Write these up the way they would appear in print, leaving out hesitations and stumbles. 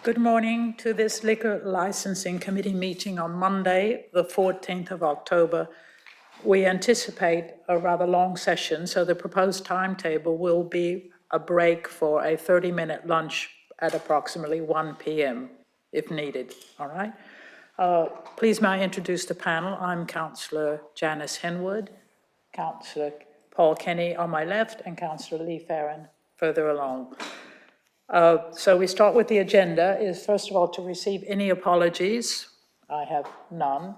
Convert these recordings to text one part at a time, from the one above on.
Good morning to this Liquor Licensing Committee meeting on Monday, the 14th of October. We anticipate a rather long session, so the proposed timetable will be a break for a 30-minute lunch at approximately 1 p.m. if needed, all right? Please may I introduce the panel. I'm Councillor Janice Henwood, Councillor Paul Kenny on my left, and Councillor Lee Farron further along. So we start with the agenda is first of all to receive any apologies. I have none.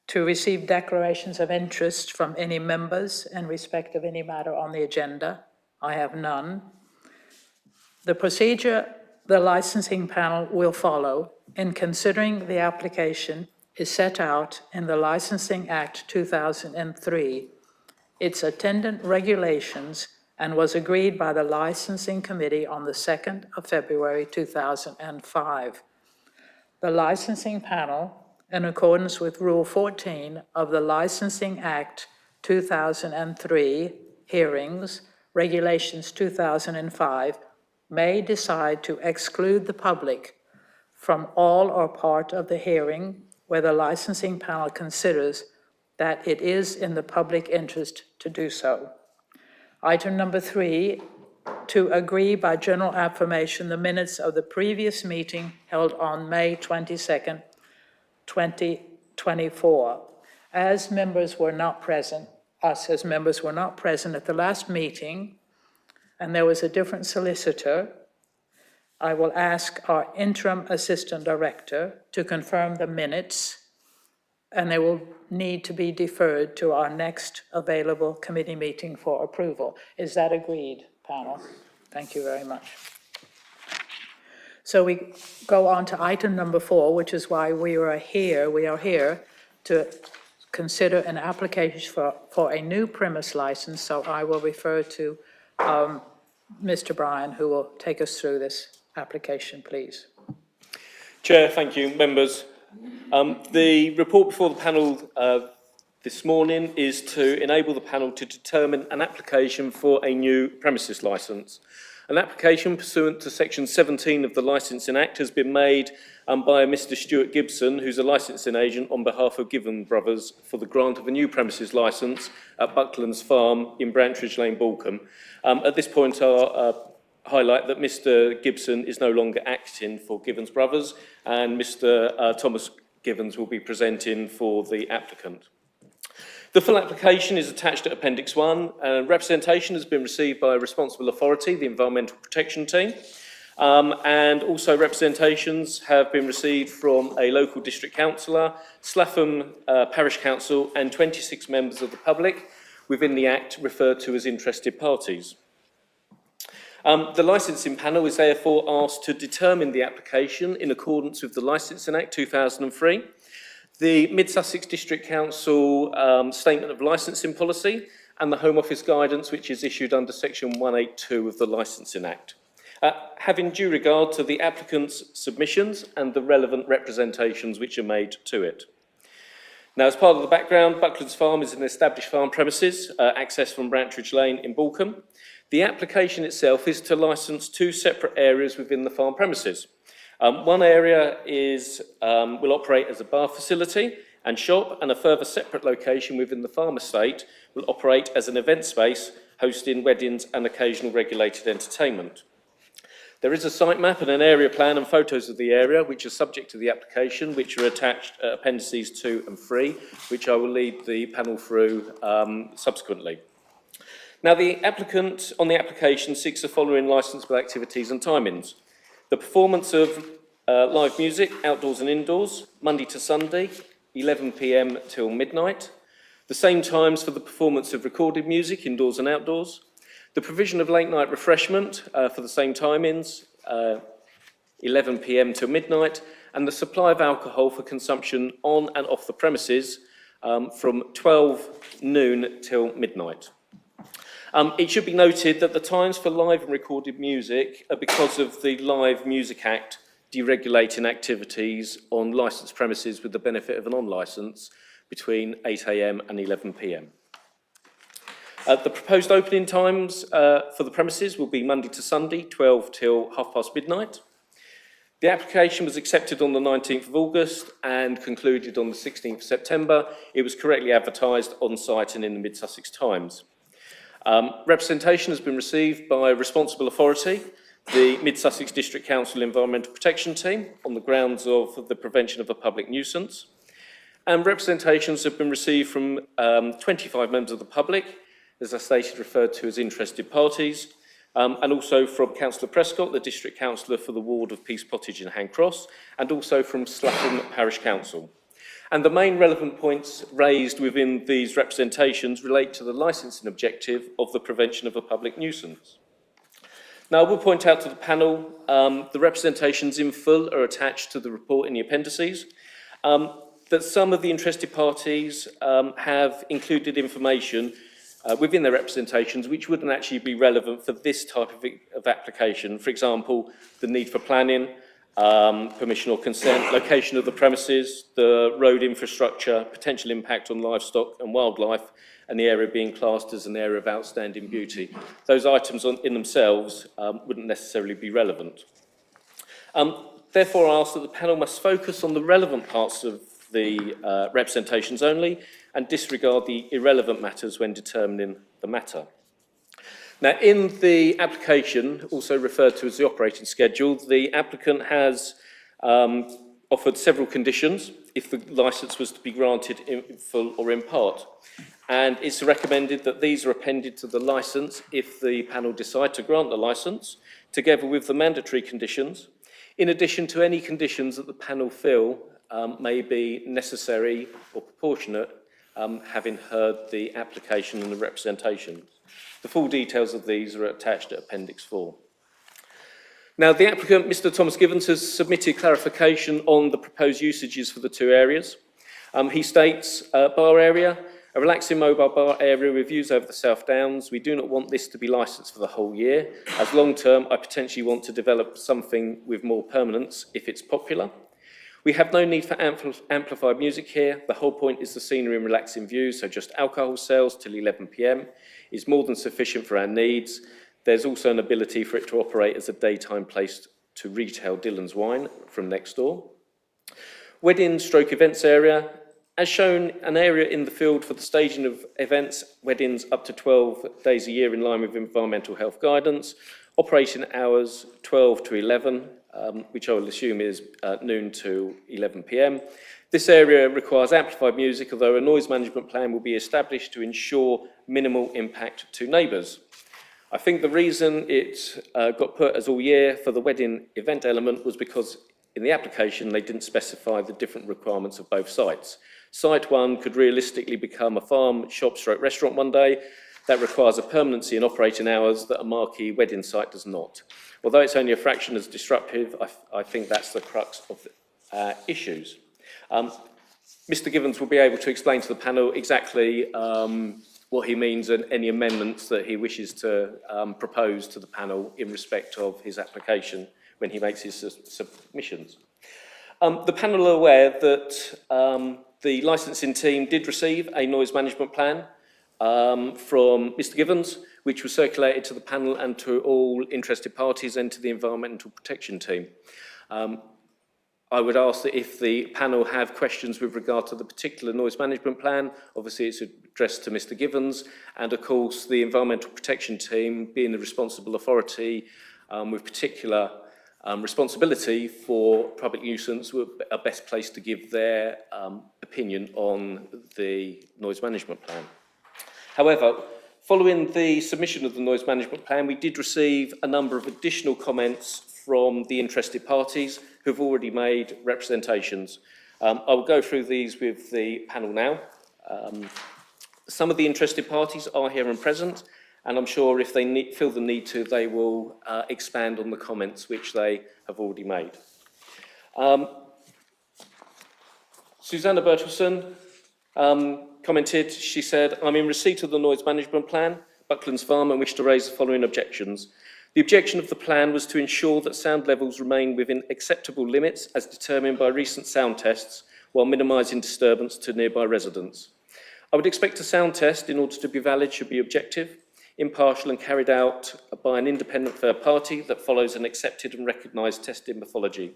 To receive declarations of interest from any members in respect of any matter on the agenda. I have none. The procedure the licensing panel will follow in considering the application is set out in the Licensing Act 2003, its attendant regulations, and was agreed by the Licensing Committee on the 2nd of February 2005. The licensing panel, in accordance with Rule 14 of the Licensing Act 2003, Hearings, Regulations 2005, may decide to exclude the public from all or part of the hearing where the licensing panel considers that it is in the public interest to do so. Item number 3, to agree by general affirmation the minutes of the previous meeting held on May 22nd, 2024. As members were not present, us as members were not present at the last meeting, and there was a different solicitor, I will ask our interim assistant director to confirm the minutes, and they will need to be deferred to our next available committee meeting for approval. Is that agreed, panel? Thank you very much. So we go on to item number 4, which is why we are here to consider an application for a new premise license. So I will refer to Mr. Bryan, who will take us through this application, please. Chair, thank you. Members, the report before the panel this morning is to enable the panel to determine an application for a new premises licence. An application pursuant to section 17 of the Licensing Act has been made by Mr. Stuart Gibson, who's a licensing agent on behalf of Given Brothers for the grant of a new premises licence at Bucklands Farm in Brantridge Lane, Balcombe. At this point, I'll highlight that Mr. Gibson is no longer acting for Givens Brothers, and Mr. Thomas Givens will be presenting for the applicant. The full application is attached to Appendix 1. Representation has been received by a responsible authority, the Environmental Protection Team, and also representations have been received from a local district councillor, Slaffham Parish Council, and 26 members of the public within the Act referred to as interested parties. The licensing panel is therefore asked to determine the application in accordance with the Licensing Act 2003, the Mid Sussex District Council Statement of Licensing Policy, and the Home Office guidance which is issued under section 182 of the Licensing Act. Having due regard to the applicant's submissions and the relevant representations which are made to it. Now, as part of the background, Bucklands Farm is an established farm premises, accessed from Brantridge Lane in Balcombe. The application itself is to licence 2 separate areas within the farm premises. One area will operate as a bar facility and shop, and a further separate location within the farm estate will operate as an event space, hosting weddings and occasional regulated entertainment. There is a site map and an area plan and photos of the area which are subject to the application, which are attached at appendices 2 and 3, which I will lead the panel through subsequently. Now, the applicant on the application seeks the following licensable activities and timings. The performance of live music, outdoors and indoors, Monday to Sunday, 11 p.m. till midnight. The same times for the performance of recorded music, indoors and outdoors. The provision of late night refreshment for the same timings, 11 p.m. till midnight. And the supply of alcohol for consumption on and off the premises from 12 noon till midnight. It should be noted that the times for live and recorded music are because of the Live Music Act deregulating activities on licensed premises with the benefit of a non-licence between 8 a.m. and 11 p.m. The proposed opening times for the premises will be Monday to Sunday, 12 till midnight. The application was accepted on the 19th of August and concluded on the 16th of September. It was correctly advertised on site and in the Mid-Sussex Times. Representation has been received by a responsible authority, the Mid-Sussex District Council Environmental Protection Team, on the grounds of the prevention of a public nuisance. And representations have been received from 25 members of the public, as I stated, referred to as interested parties, and also from Councillor Prescott, the District Councillor for the Ward of Peace Pottage in Hand Cross, and also from Slafford Parish Council. And the main relevant points raised within these representations relate to the licensing objective of the prevention of a public nuisance. Now, I will point out to the panel, the representations in full are attached to the report in the appendices, that some of the interested parties have included information within their representations which wouldn't actually be relevant for this type of application. For example, the need for planning, permission or consent, location of the premises, the road infrastructure, potential impact on livestock and wildlife, and the area being classed as an area of outstanding beauty. Those items in themselves wouldn't necessarily be relevant. Therefore, I ask that the panel must focus on the relevant parts of the representations only and disregard the irrelevant matters when determining the matter. Now, in the application, also referred to as the operating schedule, the applicant has offered several conditions if the licence was to be granted in full or in part. And it's recommended that these are appended to the licence if the panel decide to grant the licence, together with the mandatory conditions, in addition to any conditions that the panel feel may be necessary or proportionate, having heard the application and the representations. The full details of these are attached at Appendix 4. Now, the applicant, Mr. Thomas Givens, has submitted clarification on the proposed usages for the two areas. He states, bar area, a relaxing mobile bar area with views over the South Downs. We do not want this to be licensed for the whole year. As long term, I potentially want to develop something with more permanence if it's popular. We have no need for amplified music here. The whole point is the scenery and relaxing views, so just alcohol sales till 11 p.m. is more than sufficient for our needs. There's also an ability for it to operate as a daytime place to retail Dillon's wine from next door. Wedding/events area. As shown, an area in the field for the staging of events, weddings up to 12 days a year in line with environmental health guidance. Operating hours 12 to 11, which I will assume is noon to 11 p.m. This area requires amplified music, although a noise management plan will be established to ensure minimal impact to neighbours. I think the reason it got put as all year for the wedding event element was because in the application they didn't specify the different requirements of both sites. Site 1 could realistically become a farm, shop/restaurant one day. That requires a permanency in operating hours that a marquee wedding site does not. Although it's only a fraction as disruptive, I think that's the crux of the issues. Mr. Givens will be able to explain to the panel exactly what he means and any amendments that he wishes to propose to the panel in respect of his application when he makes his submissions. The panel are aware that the licensing team did receive a noise management plan from Mr. Givens, which was circulated to the panel and to all interested parties and to the environmental protection team. I would ask that if the panel have questions with regard to the particular noise management plan, obviously it's addressed to Mr. Givens, and of course the environmental protection team, being the responsible authority with particular responsibility for public nuisance, are best placed to give their opinion on the noise management plan. However, following the submission of the noise management plan, we did receive a number of additional comments from the interested parties who've already made representations. I will go through these with the panel now. Some of the interested parties are here and present, and I'm sure if they feel the need to, they will expand on the comments which they have already made. Susanna Bertelsen commented, she said, I'm in receipt of the noise management plan, Bucklands Farm, and wish to raise the following objections. The objection of the plan was to ensure that sound levels remain within acceptable limits as determined by recent sound tests while minimising disturbance to nearby residents. I would expect a sound test, in order to be valid, should be objective. impartial and carried out by an independent third party that follows an accepted and recognised testing methodology.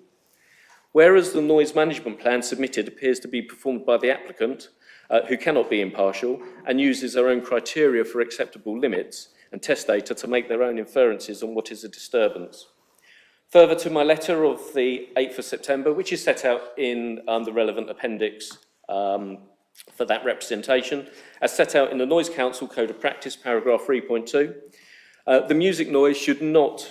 Whereas the noise management plan submitted appears to be performed by the applicant, who cannot be impartial, and uses their own criteria for acceptable limits and test data to make their own inferences on what is a disturbance. Further to my letter of the 8th of September, which is set out in the relevant appendix for that representation, as set out in the Noise Council Code of Practice, paragraph 3.2, the music noise should not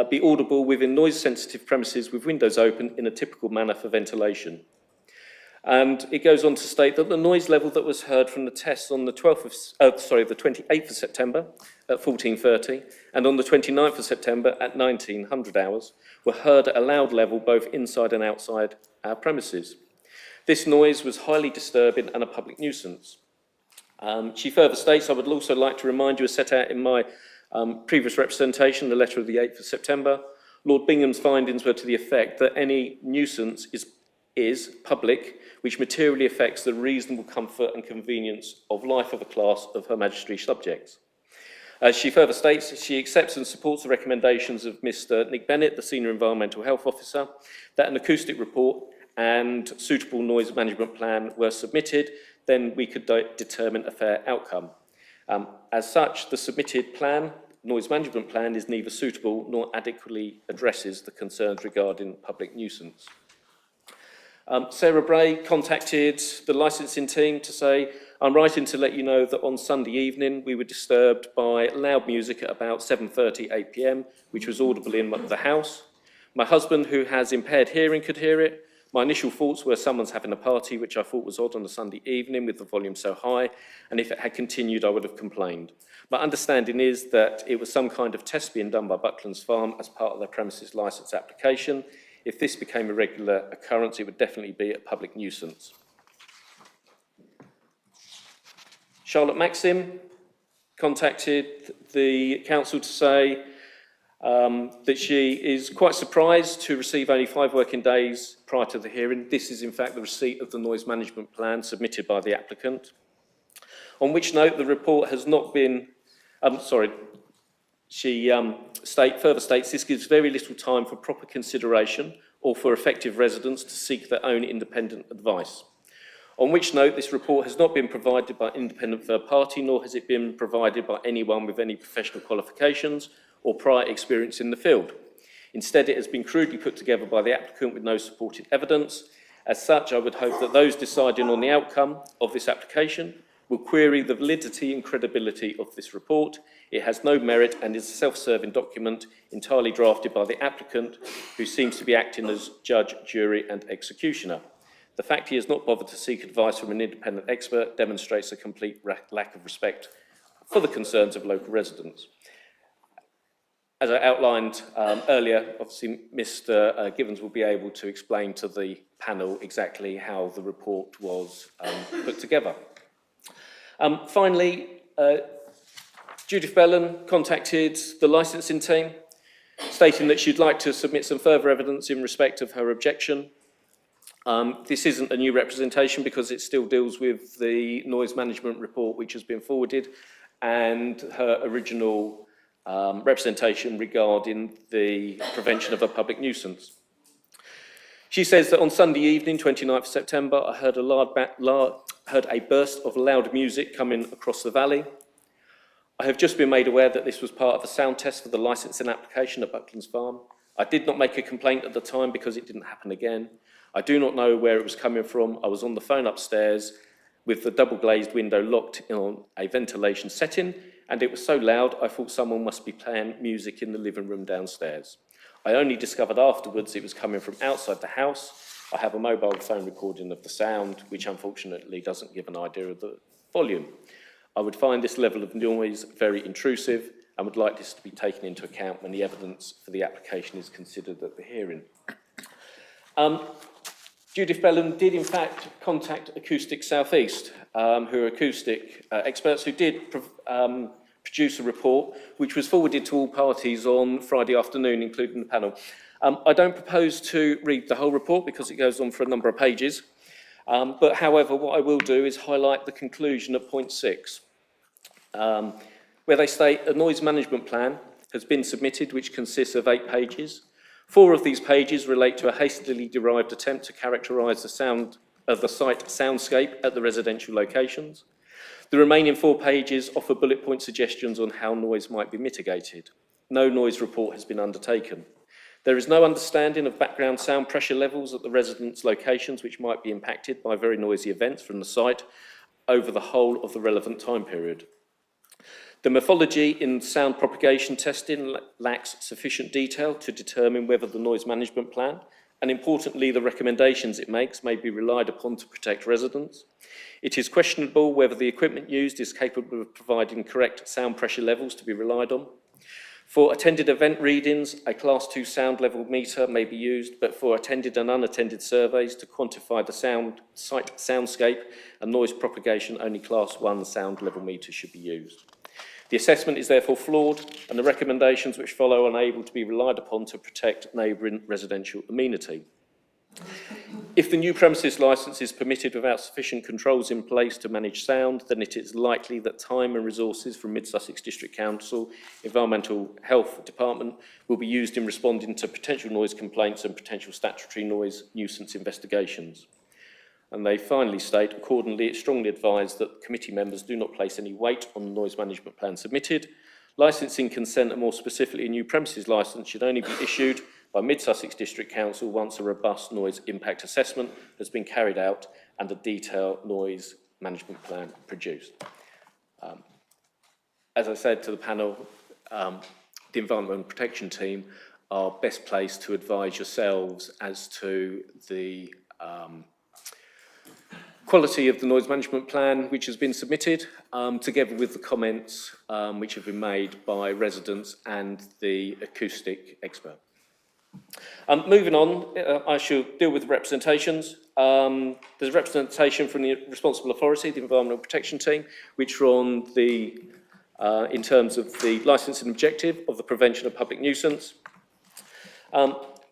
be audible within noise-sensitive premises with windows open in a typical manner for ventilation. And it goes on to state that the noise level that was heard from the tests on the 28th of September at 14:30 and on the 29th of September at 1900 hours were heard at a loud level both inside and outside our premises. This noise was highly disturbing and a public nuisance. She further states, I would also like to remind you, as set out in my previous representation, the letter of the 8th of September, Lord Bingham's findings were to the effect that any nuisance is public, which materially affects the reasonable comfort and convenience of life of a class of Her Majesty's subjects. As she further states, she accepts and supports the recommendations of Mr. Nick Bennett, the Senior Environmental Health Officer, that an acoustic report and suitable noise management plan were submitted, then we could determine a fair outcome. As such, the submitted plan, noise management plan, is neither suitable nor adequately addresses the concerns regarding public nuisance. Sarah Bray contacted the licensing team to say, I'm writing to let you know that on Sunday evening we were disturbed by loud music at about 7:30, 8 p.m, which was audible in the house. My husband, who has impaired hearing, could hear it. My initial thoughts were someone's having a party, which I thought was odd on a Sunday evening with the volume so high, and if it had continued, I would have complained. My understanding is that it was some kind of test being done by Bucklands Farm as part of their premises licence application. If this became a regular occurrence, it would definitely be a public nuisance. Charlotte Maxim contacted the council to say that she is quite surprised to receive only 5 working days prior to the hearing. This is in fact the receipt of the noise management plan submitted by the applicant. On which note, the report has not been, she further states this gives very little time for proper consideration or for affected residents to seek their own independent advice. On which note, this report has not been provided by an independent third party, nor has it been provided by anyone with any professional qualifications or prior experience in the field. Instead, it has been crudely put together by the applicant with no supporting evidence. As such, I would hope that those deciding on the outcome of this application will query the validity and credibility of this report. It has no merit and is a self-serving document entirely drafted by the applicant, who seems to be acting as judge, jury and executioner. The fact he has not bothered to seek advice from an independent expert demonstrates a complete lack of respect for the concerns of local residents. As I outlined earlier, obviously Mr. Givens will be able to explain to the panel exactly how the report was put together. Finally, Judith Bellon contacted the licensing team, stating that she'd like to submit some further evidence in respect of her objection. This isn't a new representation because it still deals with the noise management report which has been forwarded and her original representation regarding the prevention of a public nuisance. She says that on Sunday evening, 29th of September, I heard a burst of loud music coming across the valley. I have just been made aware that this was part of a sound test for the licensing application at Bucklands Farm. I did not make a complaint at the time because it didn't happen again. I do not know where it was coming from. I was on the phone upstairs with the double glazed window locked on a ventilation setting, and it was so loud I thought someone must be playing music in the living room downstairs. I only discovered afterwards it was coming from outside the house. I have a mobile phone recording of the sound, which unfortunately doesn't give an idea of the volume. I would find this level of noise very intrusive and would like this to be taken into account when the evidence for the application is considered at the hearing. Judith Bellon did in fact contact Acoustic South East, who are acoustic experts who did produce a report which was forwarded to all parties on Friday afternoon, including the panel. I don't propose to read the whole report because it goes on for a number of pages, but however what I will do is highlight the conclusion at point 6. where they state a noise management plan has been submitted, which consists of 8 pages. 4 of these pages relate to a hastily derived attempt to characterise the sound of the site soundscape at the residential locations. The remaining 4 pages offer bullet point suggestions on how noise might be mitigated. No noise report has been undertaken. There is no understanding of background sound pressure levels at the residents' locations which might be impacted by very noisy events from the site over the whole of the relevant time period. The methodology in sound propagation testing lacks sufficient detail to determine whether the noise management plan, and importantly the recommendations it makes, may be relied upon to protect residents. It is questionable whether the equipment used is capable of providing correct sound pressure levels to be relied on. For attended event readings, a Class 2 sound level meter may be used, but for attended and unattended surveys to quantify the site soundscape and noise propagation, only Class 1 sound level meters should be used. The assessment is therefore flawed, and the recommendations which follow are unable to be relied upon to protect neighbouring residential amenity. If the new premises licence is permitted without sufficient controls in place to manage sound, then it is likely that time and resources from Mid Sussex District Council, Environmental Health Department will be used in responding to potential noise complaints and potential statutory noise nuisance investigations. And they finally state, accordingly, it's strongly advised that committee members do not place any weight on the noise management plan submitted. Licensing consent, and more specifically a new premises licence, should only be issued by Mid Sussex District Council once a robust noise impact assessment has been carried out and a detailed noise management plan produced. As I said to the panel, the Environment Protection Team are best placed to advise yourselves as to the quality of the noise management plan which has been submitted, together with the comments which have been made by residents and the acoustic expert. Moving on, I shall deal with representations. There's representation from the responsible authority, the Environmental Protection Team, which are on the, in terms of the licensing objective of the prevention of public nuisance.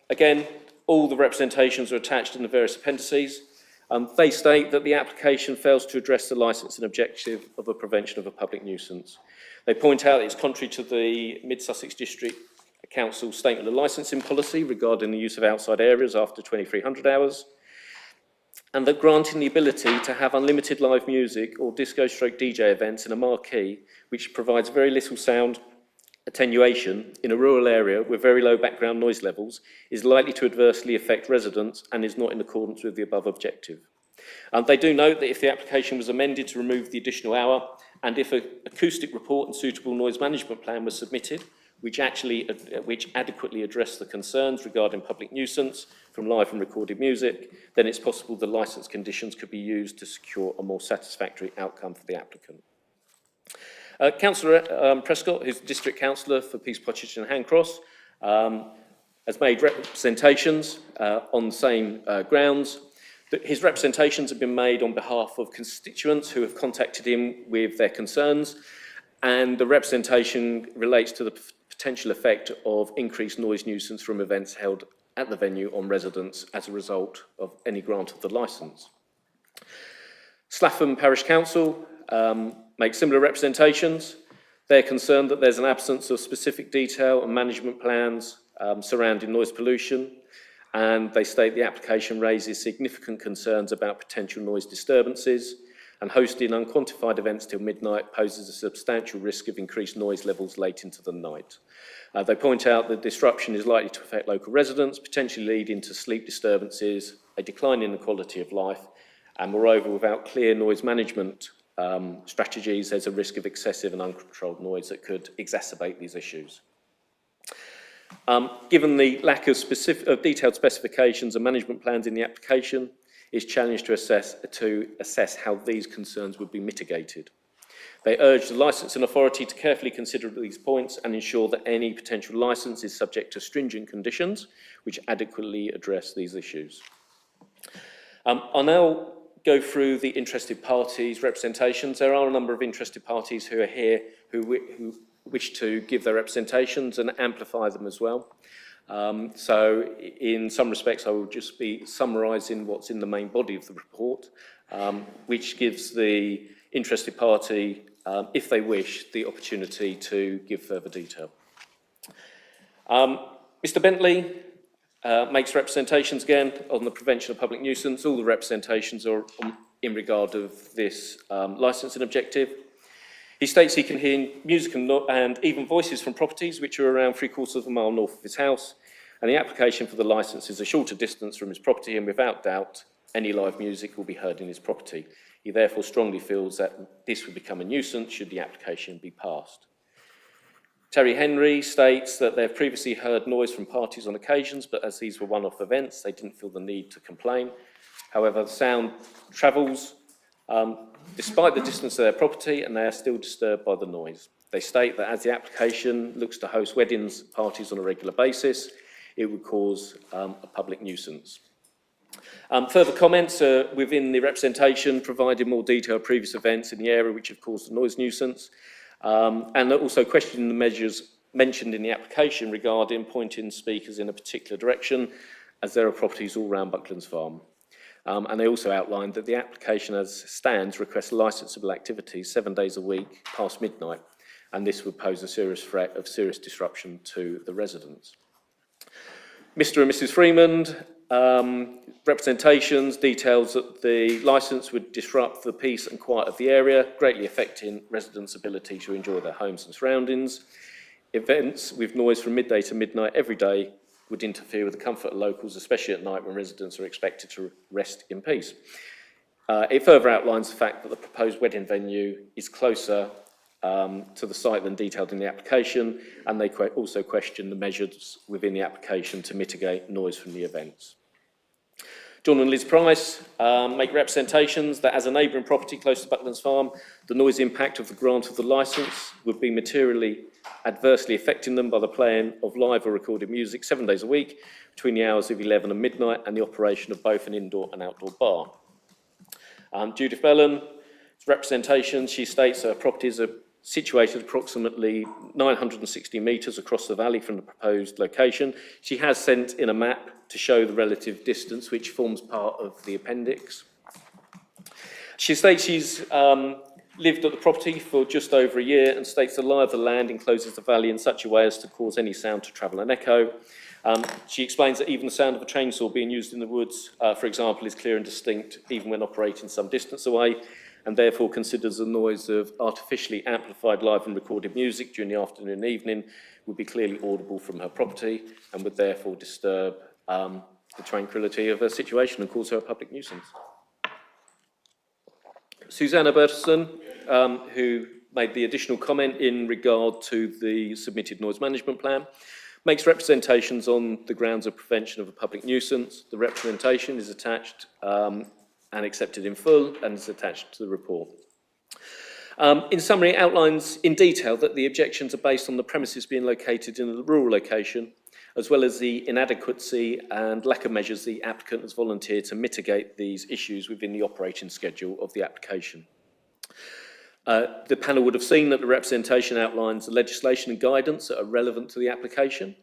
Again, all the representations are attached in the various appendices. They state that the application fails to address the licensing objective of the prevention of a public nuisance. They point out it's contrary to the Mid Sussex District Council statement of licensing policy regarding the use of outside areas after 2300 hours, and that granting the ability to have unlimited live music or disco/DJ events in a marquee, which provides very little sound attenuation in a rural area with very low background noise levels, is likely to adversely affect residents and is not in accordance with the above objective. They do note that if the application was amended to remove the additional hour, and if an acoustic report and suitable noise management plan was submitted, which adequately address the concerns regarding public nuisance from live and recorded music, then it's possible the licence conditions could be used to secure a more satisfactory outcome for the applicant. Councillor Prescott, who's the District Councillor for Peace Pottage and Handcross, has made representations on the same grounds. His representations have been made on behalf of constituents who have contacted him with their concerns, and the representation relates to the potential effect of increased noise nuisance from events held at the venue on residents as a result of any grant of the licence. Slaffham Parish Council make similar representations. They're concerned that there's an absence of specific detail and management plans surrounding noise pollution, and they state the application raises significant concerns about potential noise disturbances, and hosting unquantified events till midnight poses a substantial risk of increased noise levels late into the night. They point out that disruption is likely to affect local residents, potentially leading to sleep disturbances, a decline in the quality of life, and moreover, without clear noise management strategies, there's a risk of excessive and uncontrolled noise that could exacerbate these issues. Given the lack of detailed specifications and management plans in the application, it's challenged to assess how these concerns would be mitigated. They urge the licensing authority to carefully consider these points and ensure that any potential licence is subject to stringent conditions which adequately address these issues. I'll now go through the interested parties' representations. There are a number of interested parties who are here who wish to give their representations and amplify them as well. So in some respects, I will just be summarising what's in the main body of the report, which gives the interested party if they wish, the opportunity to give further detail. Mr Bentley makes representations again on the prevention of public nuisance. All the representations are in regard of this licensing objective. He states he can hear music and even voices from properties which are around 3/4 of a mile north of his house, and the application for the licence is a shorter distance from his property, and without doubt, any live music will be heard in his property. He therefore strongly feels that this would become a nuisance should the application be passed. Terry Henry states that they have previously heard noise from parties on occasions, but as these were one-off events, they didn't feel the need to complain. However, the sound travels despite the distance of their property, and they are still disturbed by the noise. They state that as the application looks to host weddings parties on a regular basis, it would cause a public nuisance. Further comments within the representation provided more detail of previous events in the area which have caused a noise nuisance, and also questioning the measures mentioned in the application regarding pointing speakers in a particular direction, as there are properties all round Bucklands Farm. And they also outlined that the application as stands requests licensable activities 7 days a week past midnight, and this would pose a serious threat of serious disruption to the residents. Mr and Mrs Freeman, representations details that the licence would disrupt the peace and quiet of the area, greatly affecting residents' ability to enjoy their homes and surroundings. Events with noise from midday to midnight every day would interfere with the comfort of locals, especially at night when residents are expected to rest in peace. It further outlines the fact that the proposed wedding venue is closer to the site than detailed in the application, and they also question the measures within the application to mitigate noise from the events. John and Liz Price make representations that as a neighbouring property close to Bucklands Farm, the noise impact of the grant of the licence would be materially adversely affecting them by the playing of live or recorded music 7 days a week between the hours of 11 and midnight, and the operation of both an indoor and outdoor bar. Judith Bellon, representation, she states her properties are situated approximately 960 metres across the valley from the proposed location. She has sent in a map to show the relative distance, which forms part of the appendix. She states she's lived at the property for just over a year, and states the lie of the land encloses the valley in such a way as to cause any sound to travel and echo. She explains that even the sound of a chainsaw being used in the woods, for example, is clear and distinct even when operating some distance away, and therefore considers the noise of artificially amplified live and recorded music during the afternoon and evening would be clearly audible from her property, and would therefore disturb the tranquility of her situation and cause her a public nuisance. Susanna Bertelson, who made the additional comment in regard to the submitted noise management plan, makes representations on the grounds of prevention of a public nuisance. The representation is attached and accepted in full, and is attached to the report. In summary, it outlines in detail that the objections are based on the premises being located in a rural location, as well as the inadequacy and lack of measures the applicant has volunteered to mitigate these issues within the operating schedule of the application. The panel would have seen that the representation outlines the legislation and guidance that are relevant to the application,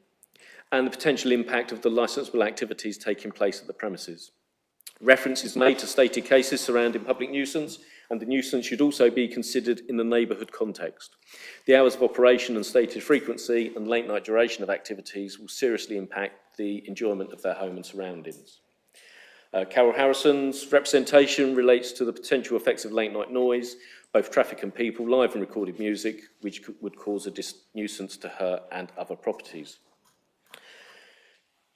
and the potential impact of the licensable activities taking place at the premises. Reference is made to stated cases surrounding public nuisance, and the nuisance should also be considered in the neighbourhood context. The hours of operation and stated frequency and late night duration of activities will seriously impact the enjoyment of their home and surroundings. Carol Harrison's representation relates to the potential effects of late night noise, both traffic and people, live and recorded music, which would cause a nuisance to her and other properties.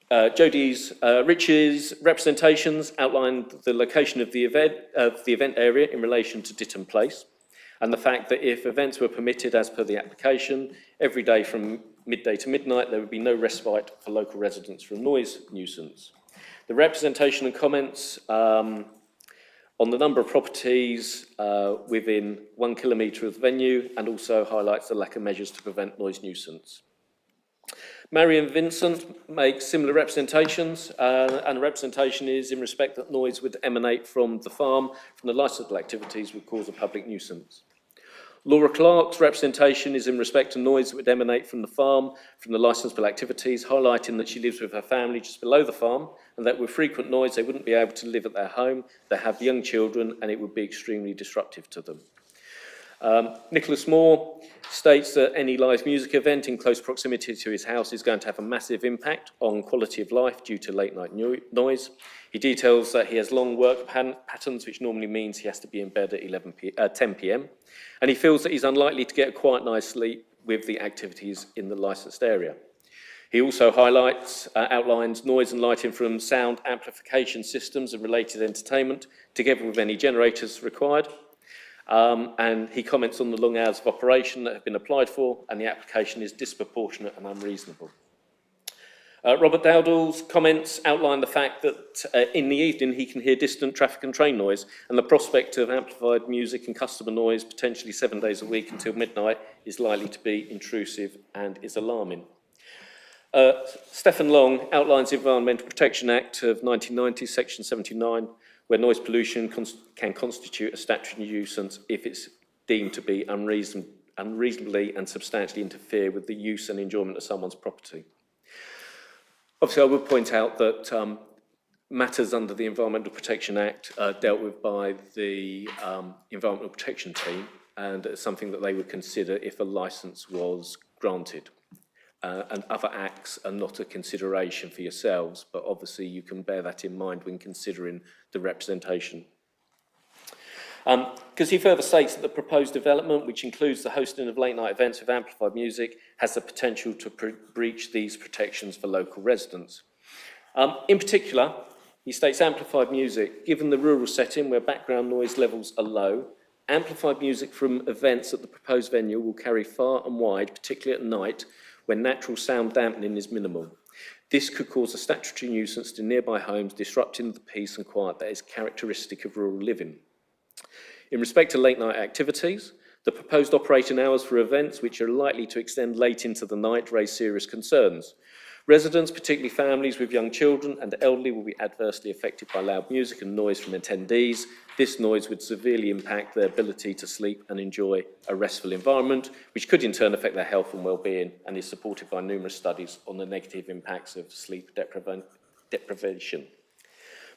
Jodie's Rich's representations outlined the location of the event area in relation to Ditton Place, and the fact that if events were permitted as per the application, every day from midday to midnight, there would be no respite for local residents from noise nuisance. The representation and comments on the number of properties within 1 kilometre of the venue, and also highlights the lack of measures to prevent noise nuisance. Marion Vincent makes similar representations, and the representation is in respect that noise would emanate from the farm, from the licensable activities would cause a public nuisance. Laura Clark's representation is in respect to noise that would emanate from the farm, from the licensable activities, highlighting that she lives with her family just below the farm, and that with frequent noise they wouldn't be able to live at their home, they have young children, and it would be extremely disruptive to them. Nicholas Moore states that any live music event in close proximity to his house is going to have a massive impact on quality of life due to late night noise. He details that he has long work patterns, which normally means he has to be in bed at 10 p.m. And he feels that he's unlikely to get a quiet night's sleep with the activities in the licensed area. He also outlines noise and lighting from sound amplification systems and related entertainment, together with any generators required. And he comments on the long hours of operation that have been applied for, and the application is disproportionate and unreasonable. Robert Dowdall's comments outline the fact that in the evening he can hear distant traffic and train noise, and the prospect of amplified music and customer noise potentially 7 days a week until midnight is likely to be intrusive and is alarming. Stephen Long outlines the Environmental Protection Act of 1990, section 79, where noise pollution can constitute a statutory nuisance if it's deemed to be unreasonably and substantially interfere with the use and enjoyment of someone's property. Obviously, I would point out that matters under the Environmental Protection Act are dealt with by the Environmental Protection Team, and it's something that they would consider if a licence was granted. And other acts are not a consideration for yourselves, but obviously you can bear that in mind when considering the representation. Because he further states that the proposed development, which includes the hosting of late night events with amplified music, has the potential to breach these protections for local residents. In particular, he states amplified music, given the rural setting where background noise levels are low, amplified music from events at the proposed venue will carry far and wide, particularly at night, when natural sound dampening is minimal. This could cause a statutory nuisance to nearby homes, disrupting the peace and quiet that is characteristic of rural living. In respect to late night activities, the proposed operating hours for events which are likely to extend late into the night raise serious concerns. Residents, particularly families with young children and elderly, will be adversely affected by loud music and noise from attendees. This noise would severely impact their ability to sleep and enjoy a restful environment, which could in turn affect their health and well-being, and is supported by numerous studies on the negative impacts of sleep deprivation.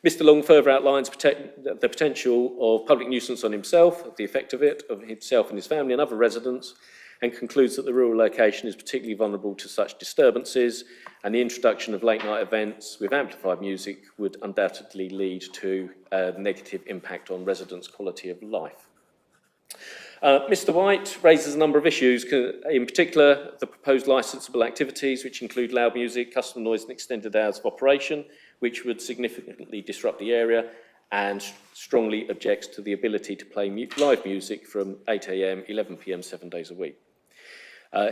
Mr. Long further outlines the potential of public nuisance on himself, the effect of it, of himself and his family and other residents, and concludes that the rural location is particularly vulnerable to such disturbances, and the introduction of late night events with amplified music would undoubtedly lead to a negative impact on residents' quality of life. Mr. White raises a number of issues, in particular the proposed licensable activities, which include loud music, customer noise and extended hours of operation, which would significantly disrupt the area, and strongly objects to the ability to play live music from 8 a.m, 11 p.m, 7 days a week.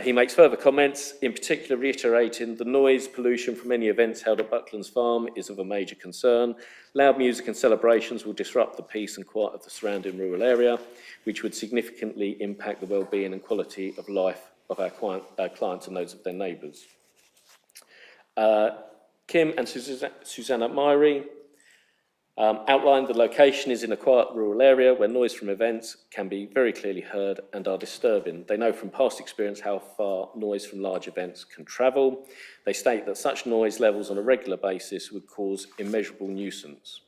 He makes further comments, in particular reiterating the noise pollution from any events held at Bucklands Farm is of a major concern. Loud music and celebrations will disrupt the peace and quiet of the surrounding rural area, which would significantly impact the well-being and quality of life of our clients and those of their neighbours. Kim and Susanna Myrie outlined the location is in a quiet rural area where noise from events can be very clearly heard and are disturbing. They know from past experience how far noise from large events can travel. They state that such noise levels on a regular basis would cause immeasurable nuisance.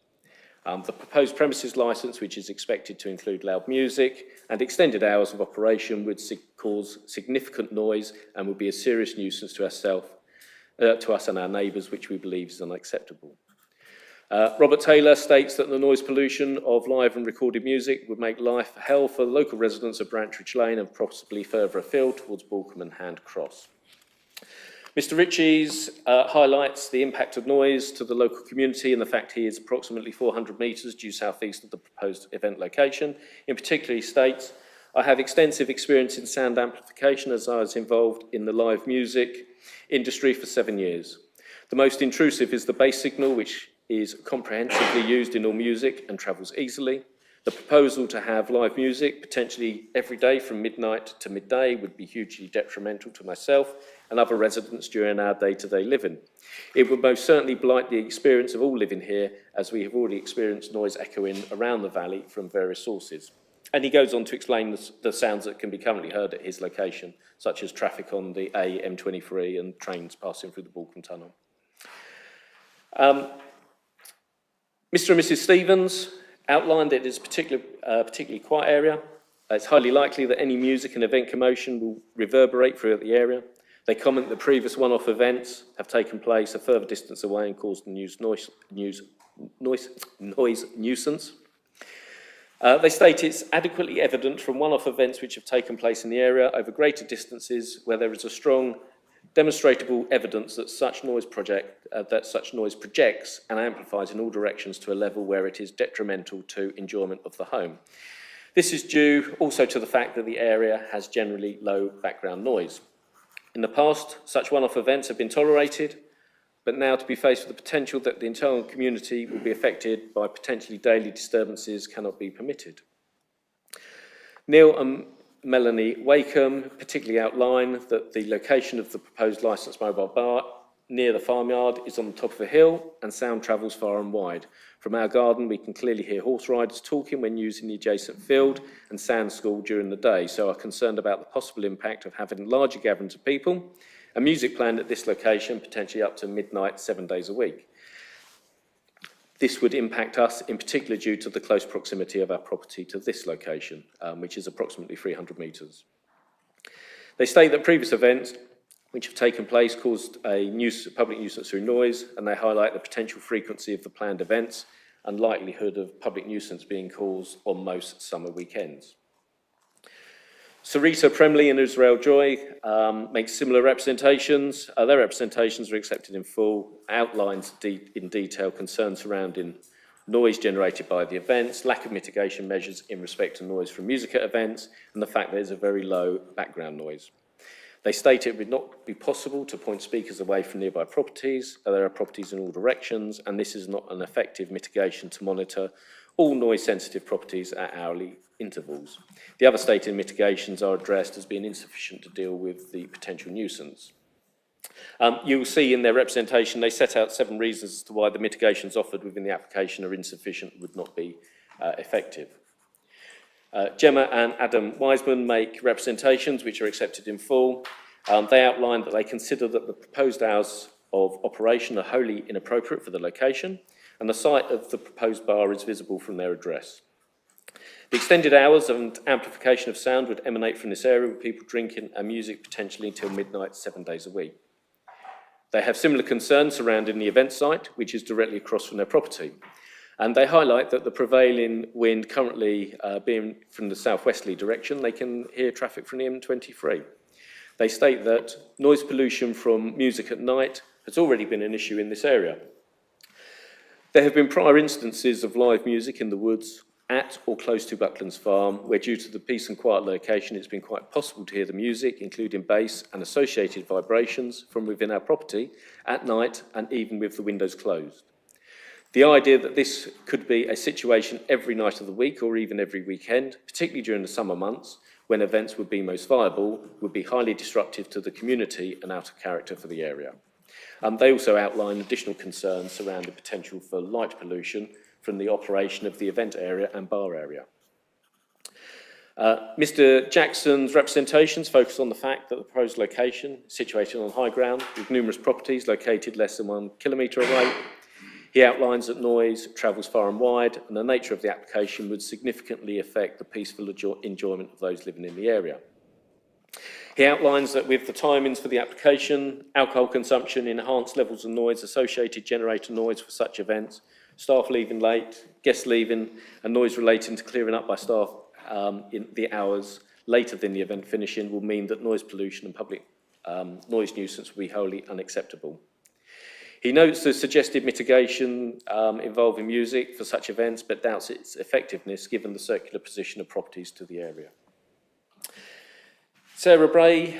The proposed premises licence, which is expected to include loud music and extended hours of operation, would cause significant noise and would be a serious nuisance to us and our neighbours, which we believe is unacceptable. Robert Taylor states that the noise pollution of live and recorded music would make life hell for the local residents of Brantridge Lane and possibly further afield towards Balcombe and Hand Cross. Mr. Ritchie's highlights the impact of noise to the local community and the fact he is approximately 400 metres due south-east of the proposed event location. In particular, he states, I have extensive experience in sound amplification as I was involved in the live music industry for 7 years. The most intrusive is the bass signal, which is comprehensively used in all music and travels easily. The proposal to have live music potentially every day from midnight to midday would be hugely detrimental to myself and other residents during our day-to-day living. It would most certainly blight the experience of all living here, as we have already experienced noise echoing around the valley from various sources. And he goes on to explain the sounds that can be currently heard at his location, such as traffic on the AM23 and trains passing through the Balcombe Tunnel. Mr. and Mrs. Stevens outlined it as a particularly quiet area. It's highly likely that any music and event commotion will reverberate throughout the area. They comment that previous one-off events have taken place a further distance away and caused a noise nuisance. They state it's adequately evident from one-off events which have taken place in the area over greater distances where there is a strong demonstrable evidence that such noise projects and amplifies in all directions to a level where it is detrimental to enjoyment of the home. This is due also to the fact that the area has generally low background noise. In the past, such one-off events have been tolerated, but now to be faced with the potential that the internal community will be affected by potentially daily disturbances cannot be permitted. Neil and Melanie Wakeham particularly outline that the location of the proposed licensed mobile bar near the farmyard is on the top of a hill and sound travels far and wide. From our garden, we can clearly hear horse riders talking when using the adjacent field and sand school during the day, so are concerned about the possible impact of having larger gatherings of people and music planned at this location, potentially up to midnight, 7 days a week. This would impact us in particular due to the close proximity of our property to this location, which is approximately 300 metres. They state that previous events which have taken place caused a public nuisance through noise, and they highlight the potential frequency of the planned events and likelihood of public nuisance being caused on most summer weekends. Sarita Premley and Israel Joy make similar representations. Their representations are accepted in full, outlines in detail concerns surrounding noise generated by the events, lack of mitigation measures in respect to noise from music at events, and the fact there's a very low background noise. They state it would not be possible to point speakers away from nearby properties. There are properties in all directions, and this is not an effective mitigation to monitor all noise-sensitive properties at hourly intervals. The other stated mitigations are addressed as being insufficient to deal with the potential nuisance. You'll see in their representation they set out 7 reasons as to why the mitigations offered within the application are insufficient and would not be effective. Gemma and Adam Wiseman make representations which are accepted in full. They outline that they consider that the proposed hours of operation are wholly inappropriate for the location, and the site of the proposed bar is visible from their address. The extended hours and amplification of sound would emanate from this area with people drinking and music potentially until midnight, 7 days a week. They have similar concerns surrounding the event site, which is directly across from their property. And they highlight that the prevailing wind currently being from the southwesterly direction, they can hear traffic from the M23. They state that noise pollution from music at night has already been an issue in this area. There have been prior instances of live music in the woods at or close to Bucklands Farm, where due to the peace and quiet location, it's been quite possible to hear the music, including bass and associated vibrations from within our property at night and even with the windows closed. The idea that this could be a situation every night of the week or even every weekend, particularly during the summer months, when events would be most viable, would be highly disruptive to the community and out of character for the area. They also outline additional concerns surrounding potential for light pollution from the operation of the event area and bar area. Mr. Jackson's representations focus on the fact that the proposed location is situated on high ground with numerous properties located less than 1 kilometre away. He outlines that noise travels far and wide, and the nature of the application would significantly affect the peaceful enjoyment of those living in the area. He outlines that with the timings for the application, alcohol consumption, enhanced levels of noise, associated generator noise for such events, staff leaving late, guests leaving, and noise relating to clearing up by staff in the hours later than the event finishing will mean that noise pollution and public noise nuisance will be wholly unacceptable. He notes the suggested mitigation involving music for such events, but doubts its effectiveness given the circular position of properties to the area. Sarah Bray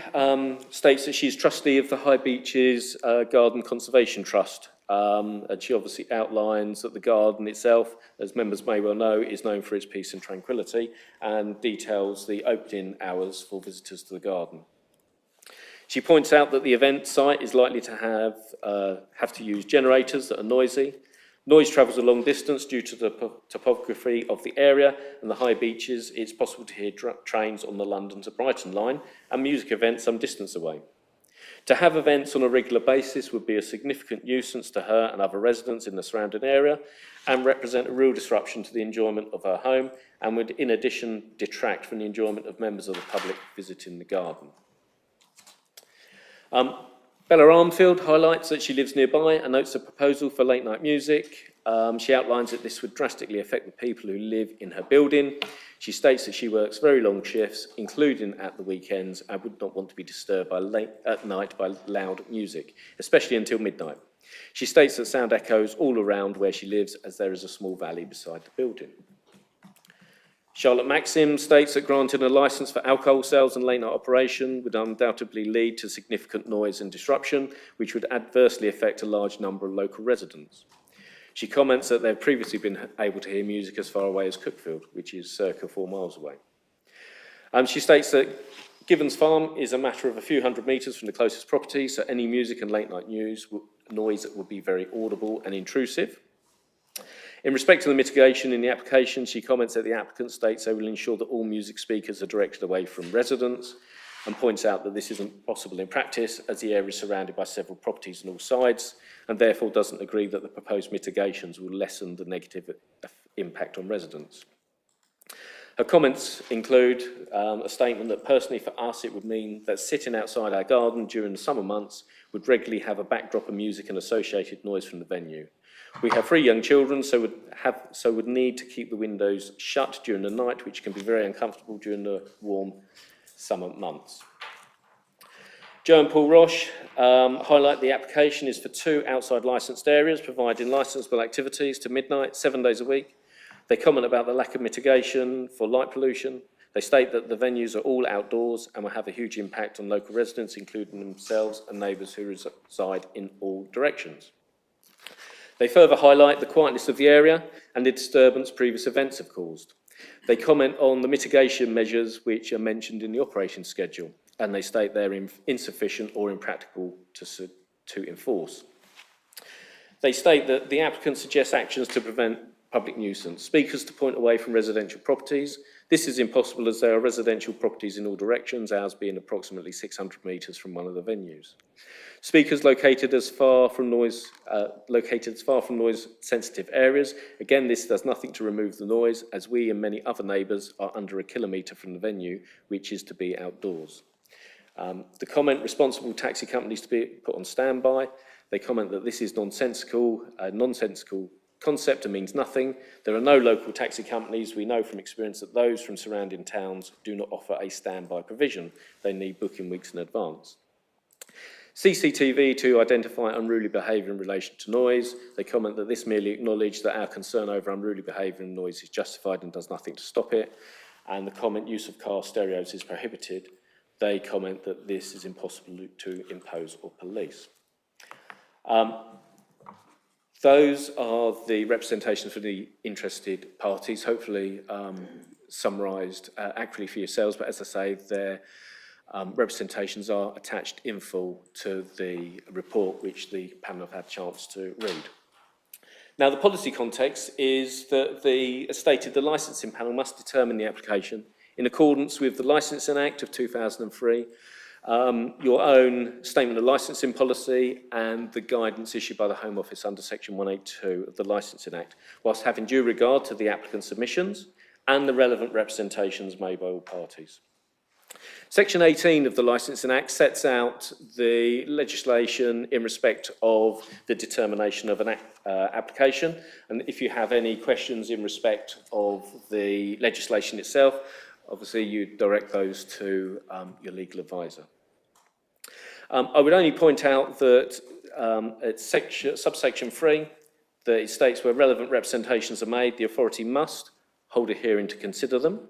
states that she's trustee of the High Beaches Garden Conservation Trust, and she obviously outlines that the garden itself, as members may well know, is known for its peace and tranquility, and details the opening hours for visitors to the garden. She points out that the event site is likely to have to use generators that are noisy. Noise travels a long distance due to the topography of the area and the high beaches. It's possible to hear trains on the London to Brighton line and music events some distance away. To have events on a regular basis would be a significant nuisance to her and other residents in the surrounding area and represent a real disruption to the enjoyment of her home and would in addition detract from the enjoyment of members of the public visiting the garden. Bella Armfield highlights that she lives nearby and notes a proposal for late night music. She outlines that this would drastically affect the people who live in her building. She states that she works very long shifts, including at the weekends, and would not want to be disturbed at night by loud music, especially until midnight. She states that sound echoes all around where she lives as there is a small valley beside the building. Charlotte Maxim states that granting a licence for alcohol sales and late night operation would undoubtedly lead to significant noise and disruption, which would adversely affect a large number of local residents. She comments that they've previously been able to hear music as far away as Cookfield, which is circa 4 miles away. She states that Givens Farm is a matter of a few hundred metres from the closest property, so any music and late night noise would be very audible and intrusive. In respect to the mitigation in the application, she comments that the applicant states they will ensure that all music speakers are directed away from residents and points out that this isn't possible in practice as the area is surrounded by several properties on all sides and therefore doesn't agree that the proposed mitigations will lessen the negative impact on residents. Her comments include a statement that personally for us it would mean that sitting outside our garden during the summer months would regularly have a backdrop of music and associated noise from the venue. We have 3 young children, so would need to keep the windows shut during the night, which can be very uncomfortable during the warm summer months. Joe and Paul Roche highlight the application is for 2 outside licensed areas, providing licensable activities to midnight, 7 days a week. They comment about the lack of mitigation for light pollution. They state that the venues are all outdoors and will have a huge impact on local residents, including themselves and neighbours who reside in all directions. They further highlight the quietness of the area and the disturbance previous events have caused. They comment on the mitigation measures which are mentioned in the operating schedule, and they state they're insufficient or impractical to enforce. They state that the applicant suggests actions to prevent public nuisance, speakers to point away from residential properties. This is impossible as there are residential properties in all directions, ours being approximately 600 metres from one of the venues. Speakers located as far from noise sensitive areas. Again, this does nothing to remove the noise as we and many other neighbours are under a kilometre from the venue, which is to be outdoors. The comment responsible taxi companies to be put on standby. They comment that this is nonsensical concept and means nothing. There are no local taxi companies. We know from experience that those from surrounding towns do not offer a standby provision. They need booking weeks in advance. CCTV to identify unruly behaviour in relation to noise. They comment that this merely acknowledges that our concern over unruly behaviour and noise is justified and does nothing to stop it. And the comment use of car stereos is prohibited. They comment that this is impossible to impose or police. Those are the representations for the interested parties, hopefully summarised accurately for yourselves, but as I say, their representations are attached in full to the report which the panel have had a chance to read. Now, the policy context is that the licensing panel must determine the application in accordance with the Licensing Act of 2003, your own statement of licensing policy and the guidance issued by the Home Office under Section 182 of the Licensing Act, whilst having due regard to the applicant's submissions and the relevant representations made by all parties. Section 18 of the Licensing Act sets out the legislation in respect of the determination of an application, and if you have any questions in respect of the legislation itself, obviously you direct those to your legal advisor. I would only point out that at subsection 3, that it states where relevant representations are made, the authority must hold a hearing to consider them.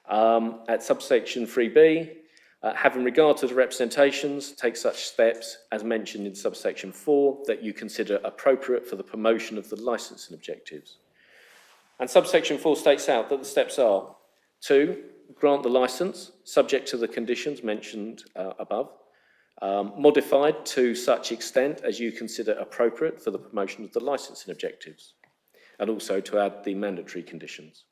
At subsection 3b, having regard to the representations, take such steps as mentioned in subsection 4 that you consider appropriate for the promotion of the licensing objectives. And subsection 4 states out that the steps are: 2, grant the licence, subject to the conditions mentioned above, modified to such extent as you consider appropriate for the promotion of the licensing objectives, and also to add the mandatory conditions.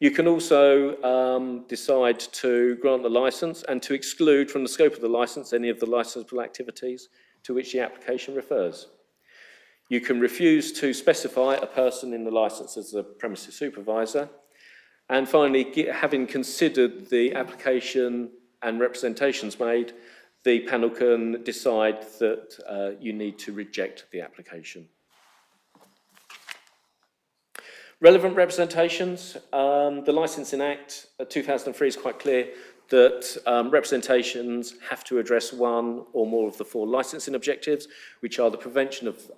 You can also decide to grant the licence and to exclude from the scope of the licence any of the licensable activities to which the application refers. You can refuse to specify a person in the licence as a premises supervisor. And finally, having considered the application and representations made, the panel can decide that you need to reject the application. Relevant representations. The Licensing Act 2003 is quite clear that representations have to address one or more of the 4 licensing objectives, which are the prevention of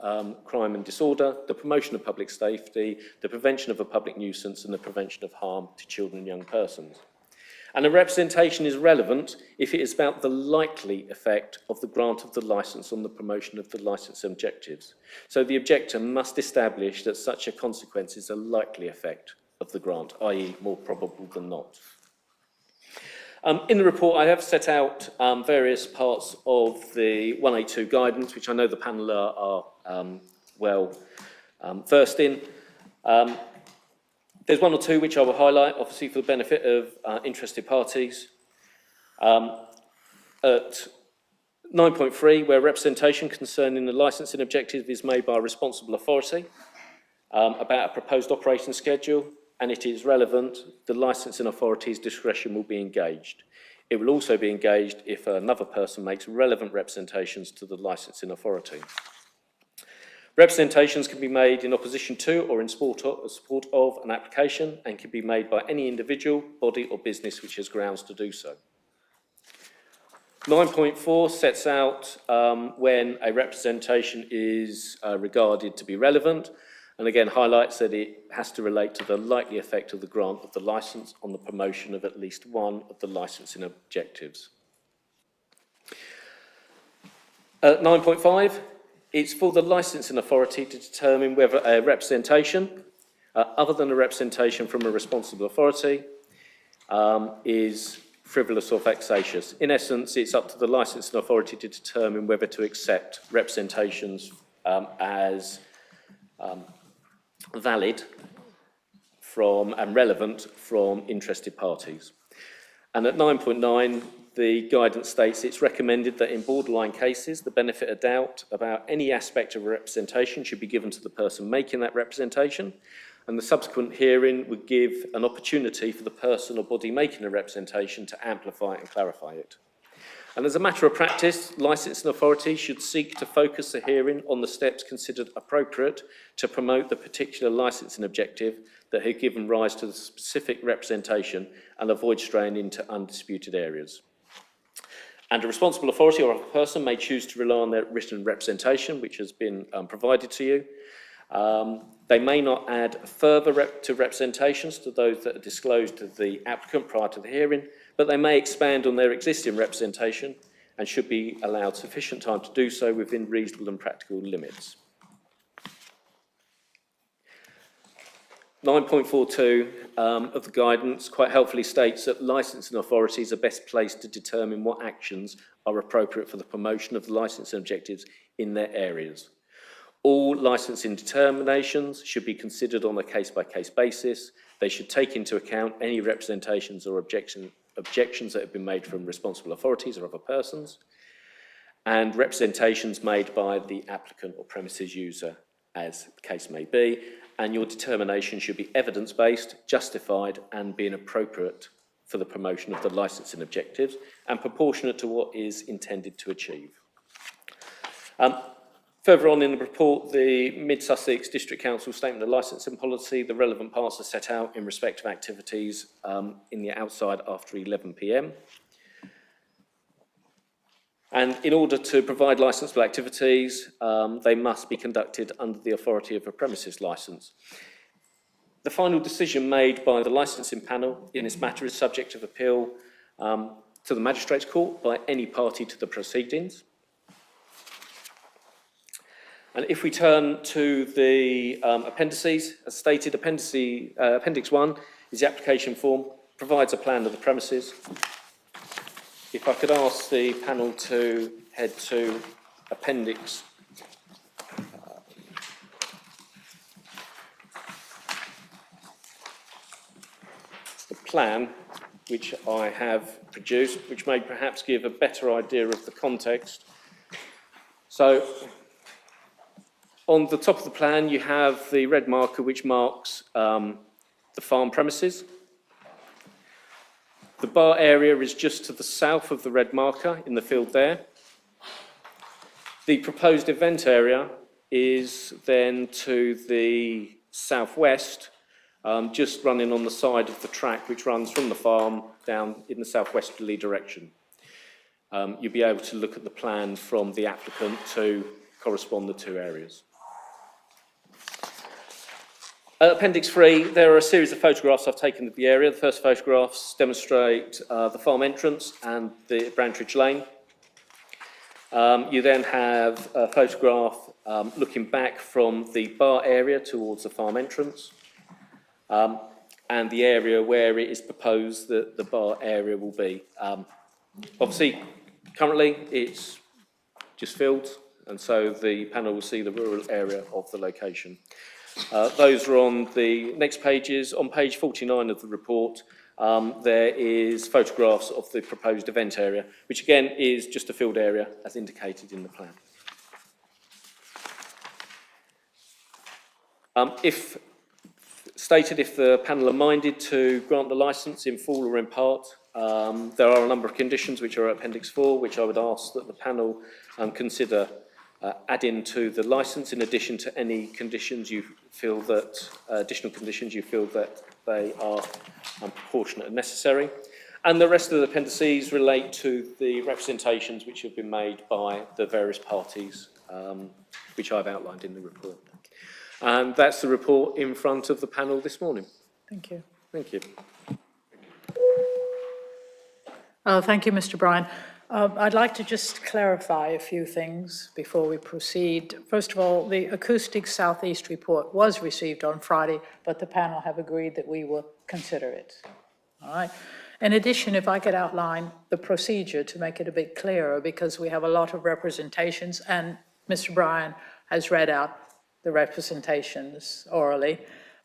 crime and disorder, the promotion of public safety, the prevention of a public nuisance, and the prevention of harm to children and young persons. And a representation is relevant if it is about the likely effect of the grant of the licence on the promotion of the licence objectives. So the objector must establish that such a consequence is a likely effect of the grant, i.e. more probable than not. In the report, I have set out various parts of the 182 guidance, which I know the panel are well versed in. There's one or two which I will highlight, obviously for the benefit of interested parties. At 9.3, where representation concerning the licensing objective is made by a responsible authority about a proposed operating schedule, and it is relevant, the licensing authority's discretion will be engaged. It will also be engaged if another person makes relevant representations to the licensing authority. Representations can be made in opposition to or in support of an application and can be made by any individual, body or business which has grounds to do so. 9.4 sets out when a representation is regarded to be relevant, and again highlights that it has to relate to the likely effect of the grant of the licence on the promotion of at least one of the licensing objectives. 9.5, it's for the licensing authority to determine whether a representation, other than a representation from a responsible authority, is frivolous or vexatious. In essence, it's up to the licensing authority to determine whether to accept representations as valid and relevant from interested parties. And at 9.9, the guidance states it's recommended that in borderline cases, the benefit of doubt about any aspect of representation should be given to the person making that representation, and the subsequent hearing would give an opportunity for the person or body making a representation to amplify and clarify it. And as a matter of practice, licensing authorities should seek to focus the hearing on the steps considered appropriate to promote the particular licensing objective that had given rise to the specific representation and avoid straying into undisputed areas. And a responsible authority or a person may choose to rely on their written representation, which has been provided to you. They may not add further representations to those that are disclosed to the applicant prior to the hearing, but they may expand on their existing representation and should be allowed sufficient time to do so within reasonable and practical limits. 9.42 of the guidance quite helpfully states that licensing authorities are best placed to determine what actions are appropriate for the promotion of the licensing objectives in their areas. All licensing determinations should be considered on a case-by-case basis. They should take into account any representations or objections that have been made from responsible authorities or other persons, and representations made by the applicant or premises user, as the case may be, and your determination should be evidence-based, justified, and being appropriate for the promotion of the licensing objectives and proportionate to what is intended to achieve. Further on in the report, the Mid-Sussex District Council Statement of Licensing Policy, the relevant parts are set out in respect of activities in the outside after 11 p.m. And in order to provide licensable activities, they must be conducted under the authority of a premises licence. The final decision made by the licensing panel in this matter is subject of appeal to the Magistrates' Court by any party to the proceedings. And if we turn to the appendices, as stated, Appendix 1 is the application form, provides a plan of the premises. If I could ask the panel to head to Appendix plan, which I have produced, which may perhaps give a better idea of the context. So, on the top of the plan, you have the red marker which marks the farm premises. The bar area is just to the south of the red marker in the field there. The proposed event area is then to the southwest, just running on the side of the track which runs from the farm down in the southwesterly direction. You'll be able to look at the plan from the applicant to correspond the two areas. Appendix 3, there are a series of photographs I've taken of the area. The first photographs demonstrate the farm entrance and the Brantridge Lane. You then have a photograph looking back from the bar area towards the farm entrance, and the area where it is proposed that the bar area will be. Obviously, currently it's just fields, and so the panel will see the rural area of the location. Those are on the next pages. On page 49 of the report, there is photographs of the proposed event area, which again is just a field area as indicated in the plan. If the panel are minded to grant the licence in full or in part, there are a number of conditions which are Appendix 4, which I would ask that the panel consider adding to the licence, in addition to any conditions you feel that, additional conditions you feel that they are proportionate and necessary. And the rest of the appendices relate to the representations which have been made by the various parties, which I've outlined in the report. And that's the report in front of the panel this morning. Thank you. Thank you. Thank you, Mr. Bryan. I'd like to just clarify a few things before we proceed. First of all, the Acoustic Southeast report was received on Friday, but the panel have agreed that we will consider it. All right. In addition, if I could outline the procedure to make it a bit clearer, because we have a lot of representations, and Mr. Bryan has read out the representations orally,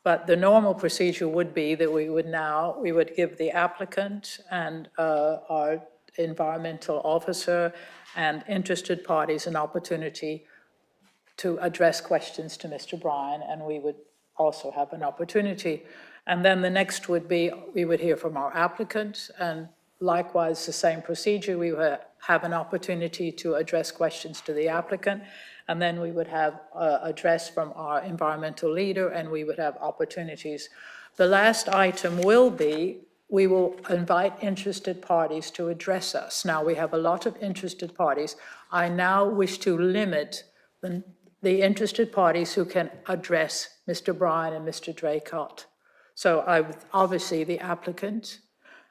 but the normal procedure would be that we would give the applicant and our environmental officer and interested parties an opportunity to address questions to Mr. Bryan, and we would also have an opportunity. And then the next would be, we would hear from our applicant, and likewise the same procedure, we would have an opportunity to address questions to the applicant, and then we would have address from our environmental leader, and we would have opportunities. The last item will be, we will invite interested parties to address us. Now, we have a lot of interested parties. I now wish to limit the interested parties who can address Mr. Bryan and Mr. Draycott. So obviously the applicant,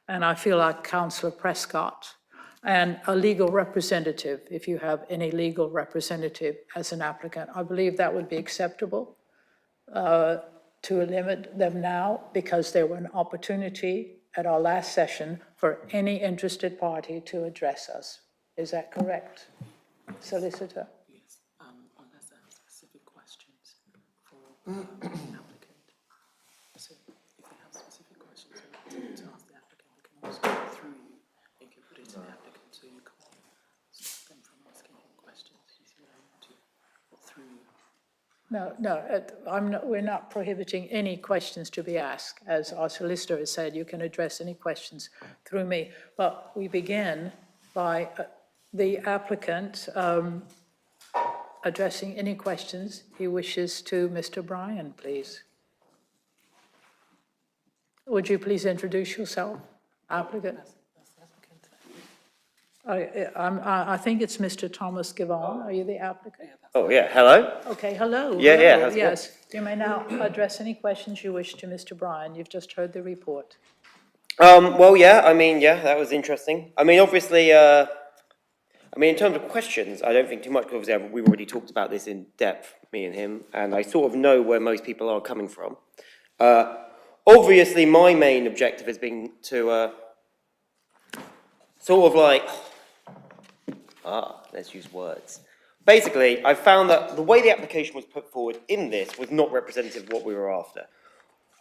and I feel like Councillor Prescott, and a legal representative, if you have any legal representative as an applicant. I believe that would be acceptable to limit them now, because there were an opportunity at our last session for any interested party to address us. Is that correct, Solicitor? Yes, unless there are specific questions for the applicant. So if they have specific questions to ask the applicant, they can always go through you. You can put it to the applicant, so you can't stop them from asking him questions. You see what I mean? Through you. No, we're not prohibiting any questions to be asked. As our solicitor has said, you can address any questions through me. But we begin by the applicant addressing any questions he wishes to Mr. Bryan, please. Would you please introduce yourself, applicant? I think it's Mr. Thomas Givon. Are you the applicant? Oh, yeah, hello? Okay, hello. Yeah, yeah, hello, how's it yes. You may now address any questions you wish to Mr. Bryan. You've just heard the report. Well, yeah, that was interesting. Obviously, in terms of questions, I don't think too much, because obviously we've already talked about this in depth, me and him, and I sort of know where most people are coming from. Obviously, my main objective has been to let's use words. Basically, I found that the way the application was put forward in this was not representative of what we were after.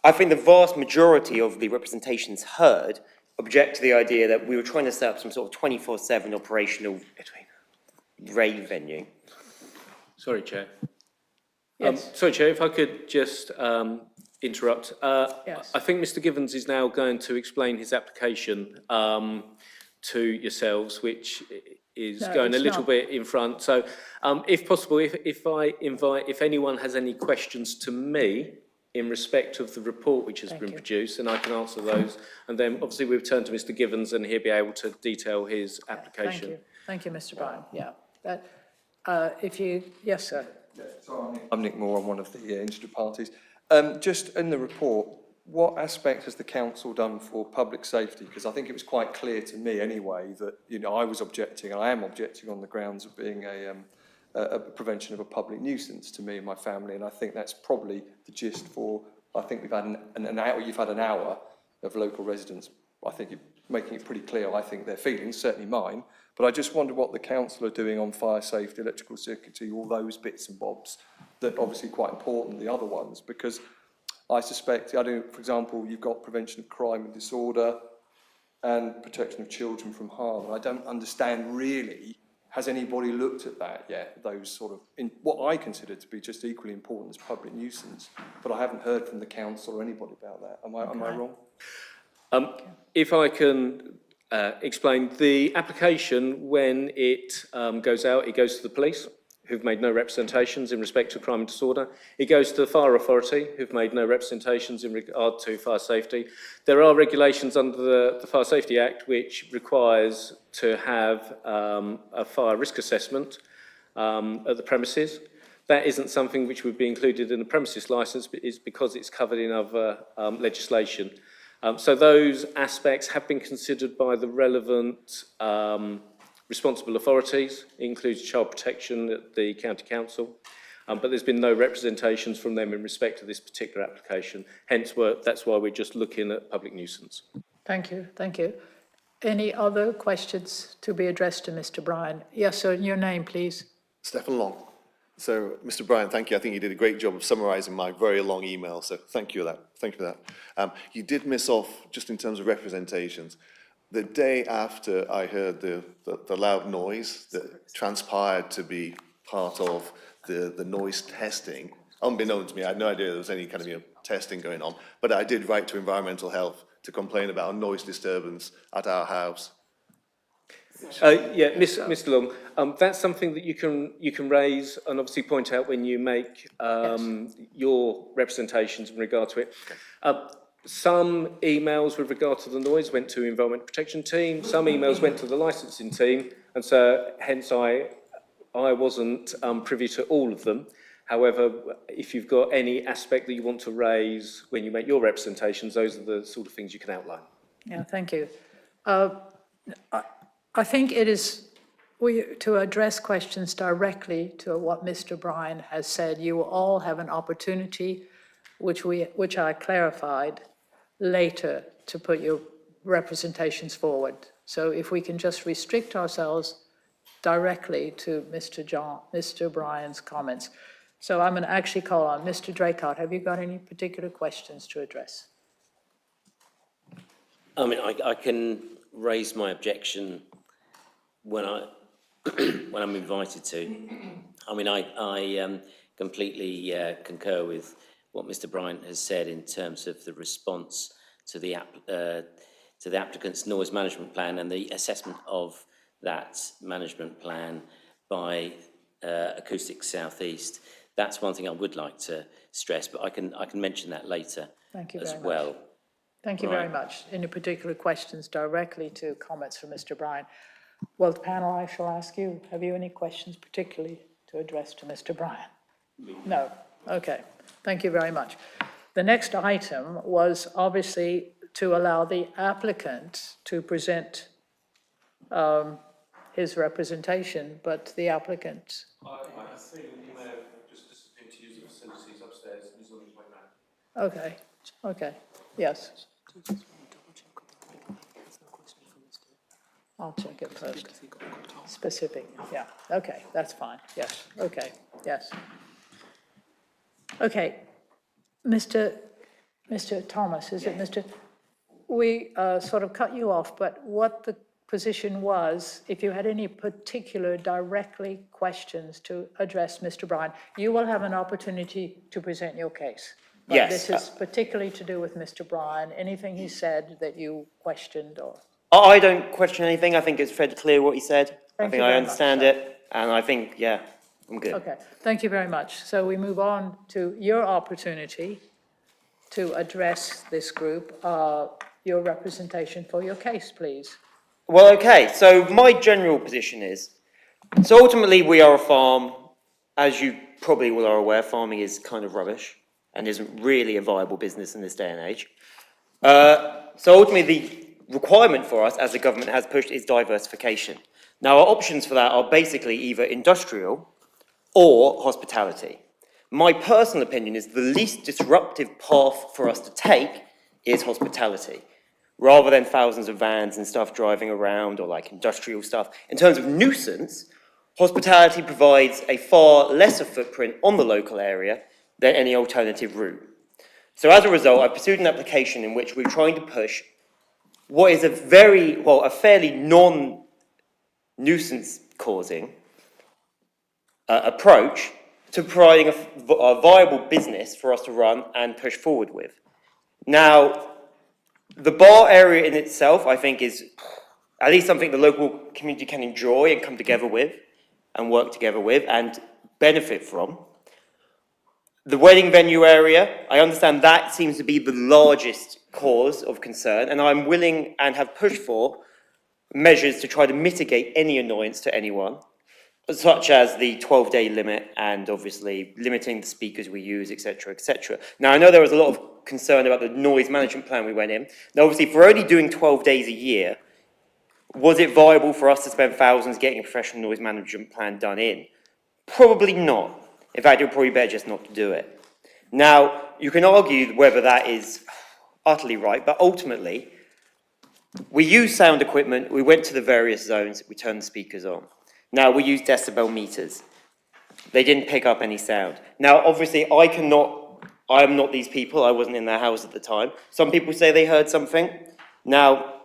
I think the vast majority of the representations heard object to the idea that we were trying to set up some sort of 24/7 operational rave venue. Sorry, Chair. Yes. Sorry, Chair, if I could just interrupt. Yes. I think Mr Givens is now going to explain his application to yourselves, which is No, going a it's little not. bit in front. So if possible, if anyone has any questions to me in respect of the report which has Thank been you. produced, and I can answer those. And then obviously we've turned to Mr Givens and he'll be able to detail his application. Thank you, Mr. Bryan, yeah. Yes, sir. I'm Nick Moore, I'm one of the interested parties. Just in the report, what aspect has the council done for public safety? Because I think it was quite clear to me anyway that, I was objecting, and I am objecting on the grounds of being a prevention of a public nuisance to me and my family, and I think that's probably the gist for, I think we've had an hour, you've had an hour of local residents, I think you're making it pretty clear, I think their feelings, certainly mine, but I just wonder what the council are doing on fire safety, electrical circuitry, all those bits and bobs that obviously quite important, the other ones, because I suspect, for example, you've got prevention of crime and disorder and protection of children from harm, and I don't understand really, has anybody looked at that yet, those sort of, in what I consider to be just equally important as public nuisance, but I haven't heard from the council or anybody about that, am I wrong? If I can explain, the application, when it goes out, it goes to the police, who've made no representations in respect to crime and disorder. It goes to the fire authority, who've made no representations in regard to fire safety. There are regulations under the Fire Safety Act which requires to have a fire risk assessment at the premises. That isn't something which would be included in the premises licence, but it's because it's covered in other legislation. So those aspects have been considered by the relevant responsible authorities. It includes child protection at the county council, but there's been no representations from them in respect to this particular application. Hence, that's why we're just looking at public nuisance. Thank you, thank you. Any other questions to be addressed to Mr. Bryan? Yes, sir, your name, please. Stephen Long. So, Mr. Bryan, thank you. I think you did a great job of summarising my very long email, so thank you for that. Thank you for that. You did miss off, just in terms of representations, the day after I heard the loud noise that transpired to be part of the noise testing, unbeknown to me, I had no idea there was any kind of testing going on, but I did write to Environmental Health to complain about a noise disturbance at our house. Mr. Long, that's something that you can raise and obviously point out when you make your representations in regard to it. Some emails with regard to the noise went to Environment Protection Team, some emails went to the licensing team, and so hence I wasn't privy to all of them. However, if you've got any aspect that you want to raise when you make your representations, those are the sort of things you can outline. Yeah, thank you. I think it is to address questions directly to what Mr. Bryan has said. You will all have an opportunity, which I clarified later, to put your representations forward. So if we can just restrict ourselves directly to Mr. Bryan's comments. So I'm going to actually call on Mr. Draycott. Have you got any particular questions to address? I mean, I can raise my objection when I'm invited to. I mean, I completely concur with what Mr. Bryan has said in terms of the response to the applicant's noise management plan and the assessment of that management plan by Acoustics South East. That's one thing I would like to stress, but I can mention that later. Thank you as very well. much. Thank you very much. Any particular questions directly to comments from Mr. Bryan? Well, the panel, I shall ask you, have you any questions particularly to address to Mr. Bryan? No? Okay. Thank you very much. The next item was obviously to allow the applicant to present his representation, but the applicant... I think he may have just disappeared to use the facilities upstairs and he's on his way back. Okay, okay, yes. I'll check it first. Specific, yeah, okay, that's fine, yes, okay, yes. Okay, Mr. Mr. Thomas, is it Mr.? We sort of cut you off, but what the position was, if you had any particular directly questions to address Mr. Bryan, you will have an opportunity to present your case. But Yes, this is particularly to do with Mr. Bryan, anything he said that you questioned or? I don't question anything. I think it's fairly clear what he said. I Thank think you I very much, understand sir. it, and I think, yeah, I'm good. Okay, thank you very much. So we move on to your opportunity to address this group, your representation for your case, please. Well, okay, so my general position is, so ultimately we are a farm. As you probably all are aware, farming is kind of rubbish and isn't really a viable business in this day and age. So ultimately the requirement for us, as the government has pushed, is diversification. Now our options for that are basically either industrial or hospitality. My personal opinion is the least disruptive path for us to take is hospitality, rather than thousands of vans and stuff driving around or like industrial stuff. In terms of nuisance, hospitality provides a far lesser footprint on the local area than any alternative route. So as a result, I've pursued an application in which we're trying to push what is a fairly non-nuisance causing approach to providing a viable business for us to run and push forward with. Now, the bar area in itself, I think, is at least something the local community can enjoy and come together with and work together with and benefit from. The wedding venue area, I understand that seems to be the largest cause of concern, and I'm willing and have pushed for measures to try to mitigate any annoyance to anyone, such as the 12-day limit and obviously limiting the speakers we use, etc., etc. Now, I know there was a lot of concern about the noise management plan we went in. Now, obviously, if we're only doing 12 days a year, was it viable for us to spend thousands getting a professional noise management plan done in? Probably not. In fact, it would probably be better just not to do it. Now, you can argue whether that is utterly right, but ultimately, we use sound equipment, we went to the various zones, we turned the speakers on. Now, we use decibel meters. They didn't pick up any sound. Now, obviously, I am not these people, I wasn't in their house at the time. Some people say they heard something. Now,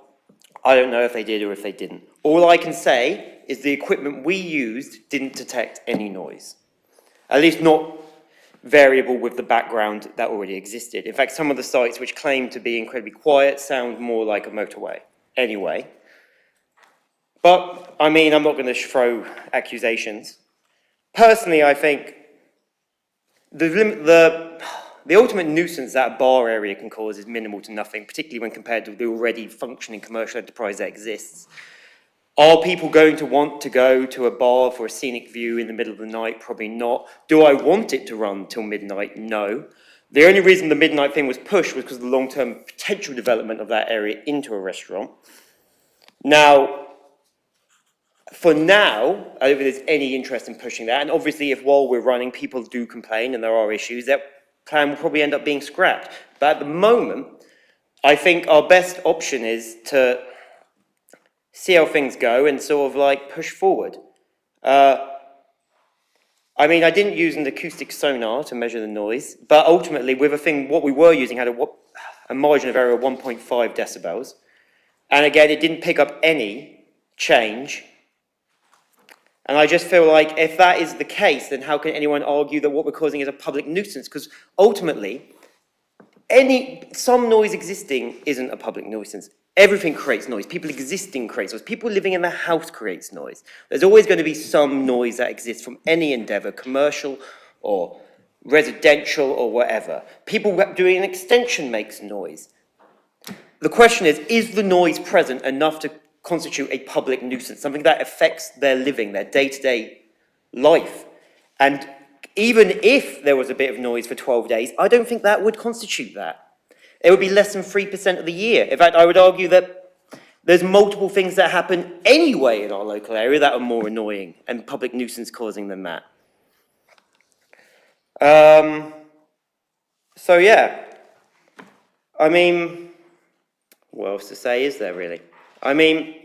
I don't know if they did or if they didn't. All I can say is the equipment we used didn't detect any noise. At least not variable with the background that already existed. In fact, some of the sites which claim to be incredibly quiet sound more like a motorway anyway. But, I mean, I'm not going to throw accusations. Personally, I think the ultimate nuisance that a bar area can cause is minimal to nothing, particularly when compared to the already functioning commercial enterprise that exists. Are people going to want to go to a bar for a scenic view in the middle of the night? Probably not. Do I want it to run till midnight? No. The only reason the midnight thing was pushed was because of the long-term potential development of that area into a restaurant. Now, for now, I don't think there's any interest in pushing that. And obviously, if while we're running, people do complain and there are issues, that plan will probably end up being scrapped. But at the moment, I think our best option is to see how things go and sort of like push forward. I mean, I didn't use an acoustic sonar to measure the noise, but ultimately with what we were using had a margin of error of 1.5 decibels. And again, it didn't pick up any change. And I just feel like if that is the case, then how can anyone argue that what we're causing is a public nuisance? Because ultimately, some noise existing isn't a public nuisance. Everything creates noise. People existing creates noise. People living in the house creates noise. There's always going to be some noise that exists from any endeavor, commercial or residential or whatever. People doing an extension makes noise. The question is the noise present enough to constitute a public nuisance, something that affects their living, their day-to-day life? And even if there was a bit of noise for 12 days, I don't think that would constitute that. It would be less than 3% of the year. In fact, I would argue that there's multiple things that happen anyway in our local area that are more annoying and public nuisance causing than that. So yeah, I mean, what else to say is there really? I mean,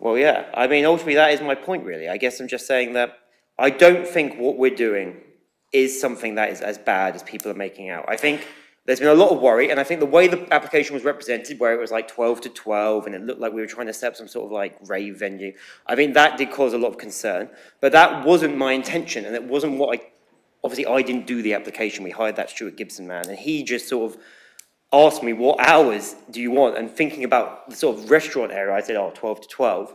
Well, yeah, I mean, ultimately, that is my point, really. I guess I'm just saying that I don't think what we're doing is something that is as bad as people are making out. I think there's been a lot of worry, and I think the way the application was represented, where it was like 12 to 12, and it looked like we were trying to set up some sort of like rave venue, I think that did cause a lot of concern, but that wasn't my intention, and it wasn't what obviously I didn't do the application, we hired that Stuart Gibson man, and he just sort of asked me, what hours do you want? And thinking about the sort of restaurant area, I said, 12 to 12.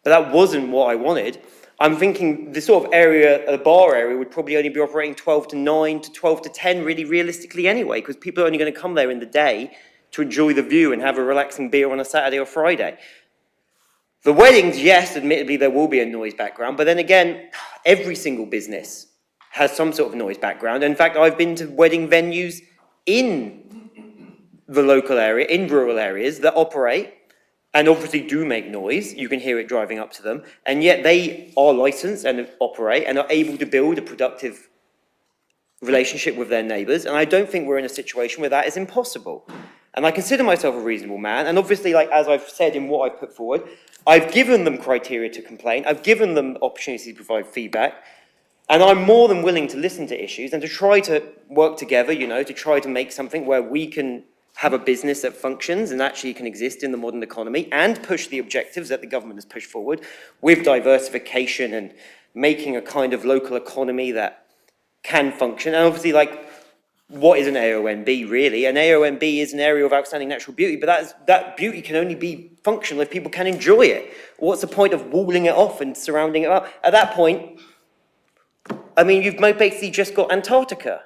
But that wasn't what I wanted. I'm thinking the sort of area, the bar area, would probably only be operating 12 to 9 to 12 to 10, really realistically anyway, because people are only going to come there in the day to enjoy the view and have a relaxing beer on a Saturday or Friday. The weddings, yes, admittedly, there will be a noise background, but then again, every single business has some sort of noise background. In fact, I've been to wedding venues in the local area, in rural areas, that operate and obviously do make noise. You can hear it driving up to them, and yet they are licensed and operate and are able to build a productive relationship with their neighbours. And I don't think we're in a situation where that is impossible. And I consider myself a reasonable man, and obviously, like as I've said in what I've put forward, I've given them criteria to complain, I've given them opportunity to provide feedback, and I'm more than willing to listen to issues and to try to work together, you know, to try to make something where we can have a business that functions and actually can exist in the modern economy and push the objectives that the government has pushed forward with diversification and making a kind of local economy that can function. And obviously, like, what is an AONB really? An AONB is an area of outstanding natural beauty, but that beauty can only be functional if people can enjoy it. What's the point of walling it off and surrounding it up? At that point, I mean, you've basically just got Antarctica.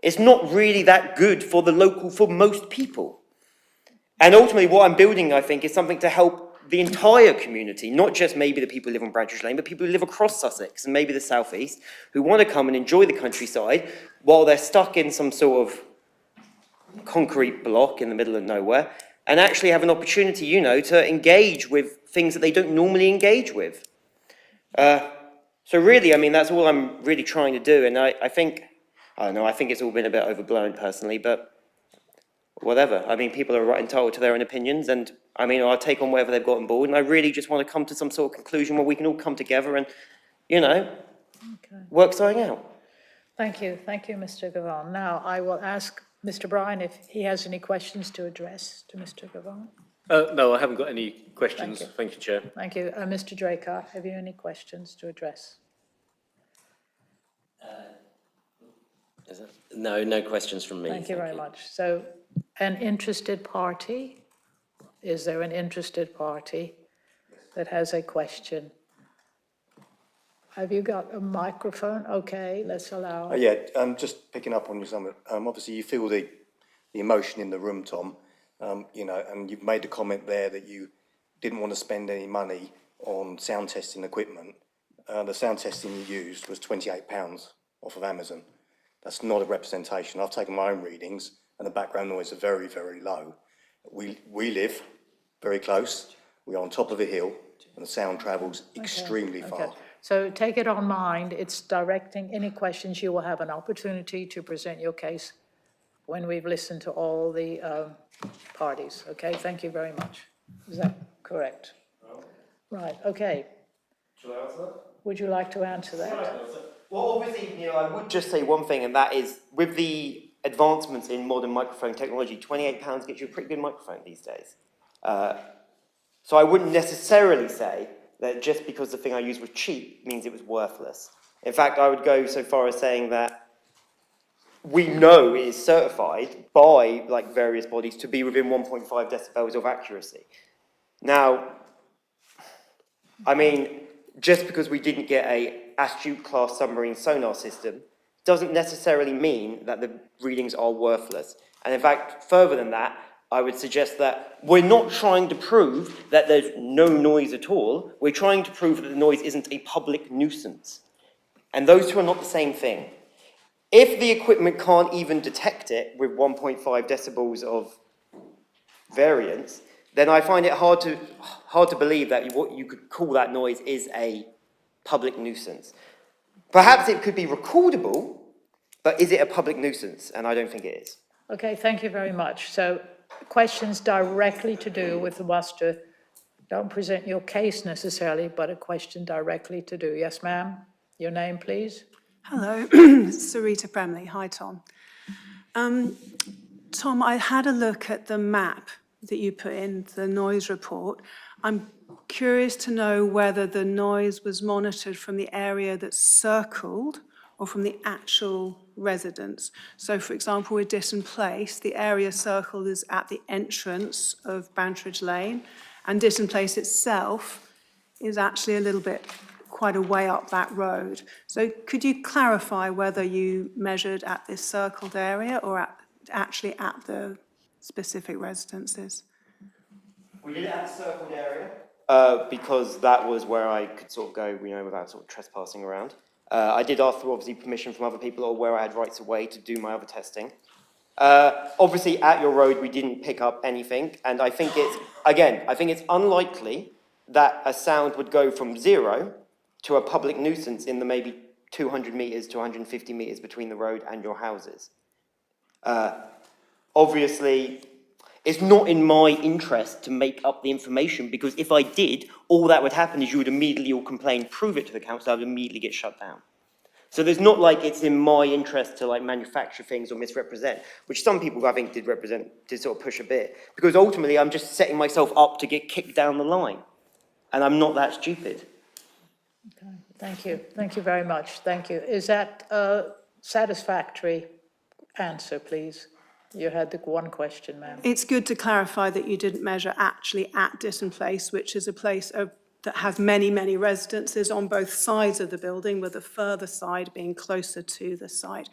It's not really that good for for most people. And ultimately what I'm building, I think, is something to help the entire community, not just maybe the people who live on Branchridge Lane, but people who live across Sussex and maybe the South East, who want to come and enjoy the countryside while they're stuck in some sort of concrete block in the middle of nowhere, and actually have an opportunity, you know, to engage with things that they don't normally engage with. So really, I mean, that's all I'm really trying to do, and I think, I don't know, I think it's all been a bit overblown personally, but whatever. I mean, people are entitled to their own opinions, and I mean, I'll take on whatever they've got on board, and I really just want to come to some sort of conclusion where we can all come together and, you know, work something out. Thank you, Mr. Gavin. Now, I will ask Mr. Bryan if he has any questions to address to Mr. Gavin. No, I haven't got any questions. Thank you, Chair. Thank you. Mr. Draycott, have you any questions to address? No questions from me. Thank you very much. So, an interested party? Is there an interested party that has a question? Have you got a microphone? Okay, let's allow. Yeah, just picking up on you some. Obviously you feel the emotion in the room, Tom. You know, and you've made the comment there that you didn't want to spend any money on sound testing equipment. The sound testing you used was £28 off of Amazon. That's not a representation. I've taken my own readings, and the background noise are very, very low. We live very close. We're on top of a hill, and the sound travels extremely far. Okay. So take it on mind. It's directing any questions. You will have an opportunity to present your case when we've listened to all the parties. Okay, thank you very much. Is that correct? No. Right, okay. Shall I answer that? Would you like to answer that? Well, obviously, you know, I would just say one thing, and that is, with the advancements in modern microphone technology, £28 gets you a pretty good microphone these days. So I wouldn't necessarily say that just because the thing I used was cheap means it was worthless. In fact, I would go so far as saying that we know it is certified by like various bodies to be within 1.5 decibels of accuracy. Now, I mean, just because we didn't get a Astute class submarine sonar system doesn't necessarily mean that the readings are worthless. And in fact, further than that, I would suggest that we're not trying to prove that there's no noise at all. We're trying to prove that the noise isn't a public nuisance. And those two are not the same thing. If the equipment can't even detect it with 1.5 decibels of variance, then I find it hard to believe that what you could call that noise is a public nuisance. Perhaps it could be recordable, but is it a public nuisance? And I don't think it is. Okay, thank you very much. So questions directly to do with the Worcester Don't present your case necessarily, but a question directly to do. Yes, ma'am? Your name, please? Hello, Sarita Bremley. Hi, Tom. Tom, I had a look at the map that you put in, the noise report. I'm curious to know whether the noise was monitored from the area that's circled or from the actual residence. So, for example, with Ditton Place, the area circled is at the entrance of Bantridge Lane, and Ditton Place itself is actually a little bit quite a way up that road. So could you clarify whether you measured at this circled area or actually at the specific residences? We did it at the circled area. Because that was where I could sort of go, without sort of trespassing around. I did ask for obviously permission from other people or where I had rights of way to do my other testing. Obviously at your road, we didn't pick up anything. And I think it's unlikely that a sound would go from 0 to a public nuisance in the maybe 200 metres to 150 metres between the road and your houses. Obviously, it's not in my interest to make up the information, because if I did, all that would happen is you would immediately all complain, prove it to the council, I would immediately get shut down. So there's not like it's in my interest to like manufacture things or misrepresent, which some people I think did sort of push a bit, because ultimately I'm just setting myself up to get kicked down the line, and I'm not that stupid. Okay, thank you. Thank you very much. Thank you. Is that a satisfactory answer, please? You had the one question, ma'am. It's good to clarify that you didn't measure actually at Ditton Place, which is a place that has many, many residences on both sides of the building, with the further side being closer to the site.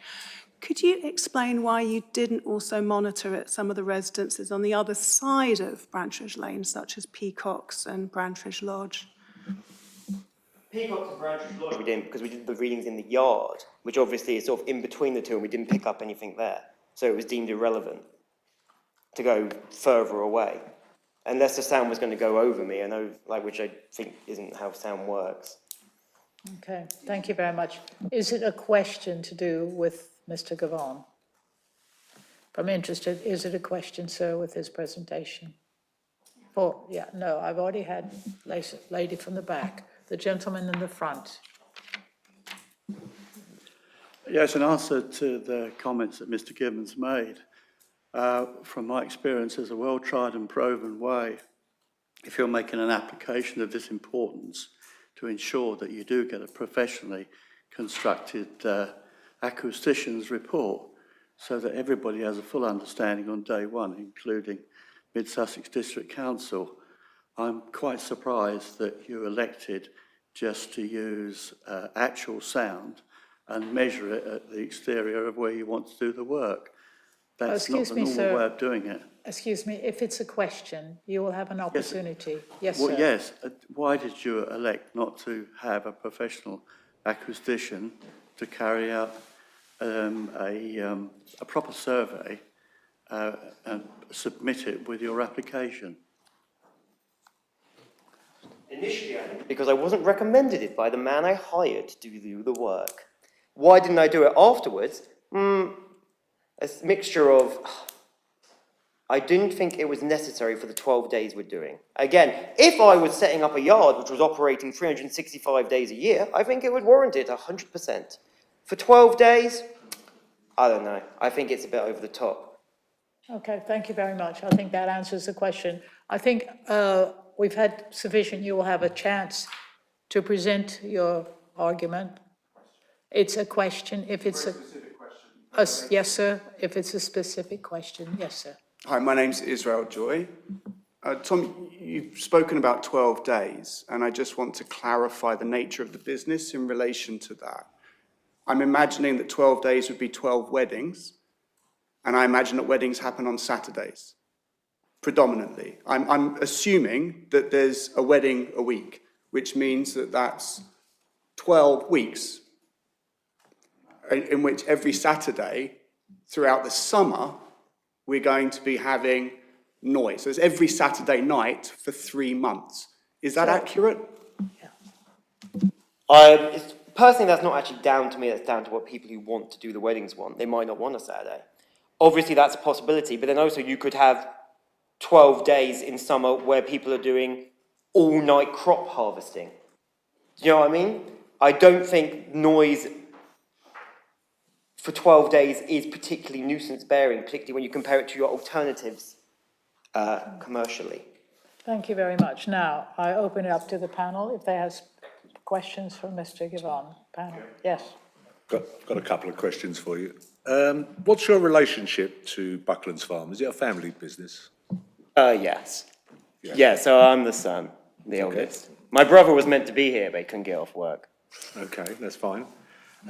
Could you explain why you didn't also monitor at some of the residences on the other side of Bantridge Lane, such as Peacocks and Bantridge Lodge? Peacocks and Bantridge Lodge we didn't, because we did the readings in the yard, which obviously is sort of in between the two, and we didn't pick up anything there. So it was deemed irrelevant to go further away, unless the sound was going to go over me, which I think isn't how sound works. Okay, thank you very much. Is it a question to do with Mr. Gavon? I'm interested, is it a question, sir, with his presentation? Oh, yeah, no, I've already had lady from the back, the gentleman in the front. Yes, in answer to the comments that Mr. Gibbons made, from my experience, there's a well-tried and proven way, if you're making an application of this importance, to ensure that you do get a professionally constructed acoustician's report, so that everybody has a full understanding on day one, including Mid-Sussex District Council. I'm quite surprised that you elected just to use actual sound and measure it at the exterior of where you want to do the work. That's not the normal way of doing it. Excuse me, if it's a question, you will have an opportunity. Yes, sir. Well, yes. Why did you elect not to have a professional acoustician to carry out a proper survey and submit it with your application? Initially, because I wasn't recommended it by the man I hired to do the work. Why didn't I do it afterwards? A mixture of, I didn't think it was necessary for the 12 days we're doing. Again, if I was setting up a yard which was operating 365 days a year, I think it would warrant it 100%. For 12 days, I don't know. I think it's a bit over the top. Okay, thank you very much. I think that answers the question. I think we've had sufficient. You will have a chance to present your argument. It's a question. If it's a specific question. Yes, sir. If it's a specific question, yes, sir. Hi, my name's Israel Joy. Tom, you've spoken about 12 days, and I just want to clarify the nature of the business in relation to that. I'm imagining that 12 days would be 12 weddings, and I imagine that weddings happen on Saturdays, predominantly. I'm assuming that there's a wedding a week, which means that that's 12 weeks in which every Saturday throughout the summer, we're going to be having noise. So it's every Saturday night for 3 months. Is that accurate? Personally, that's not actually down to me. That's down to what people who want to do the weddings want. They might not want a Saturday. Obviously, that's a possibility. But then also you could have 12 days in summer where people are doing all-night crop harvesting. Do you know what I mean? I don't think noise for 12 days is particularly nuisance-bearing, particularly when you compare it to your alternatives commercially. Thank you very much. Now, I open it up to the panel if they have questions for Mr. Givon. Panel, yes. I've got a couple of questions for you. What's your relationship to Bucklands Farm? Is it a family business? Yes. Yeah, so I'm the son, the eldest. My brother was meant to be here, but he couldn't get off work. Okay, that's fine.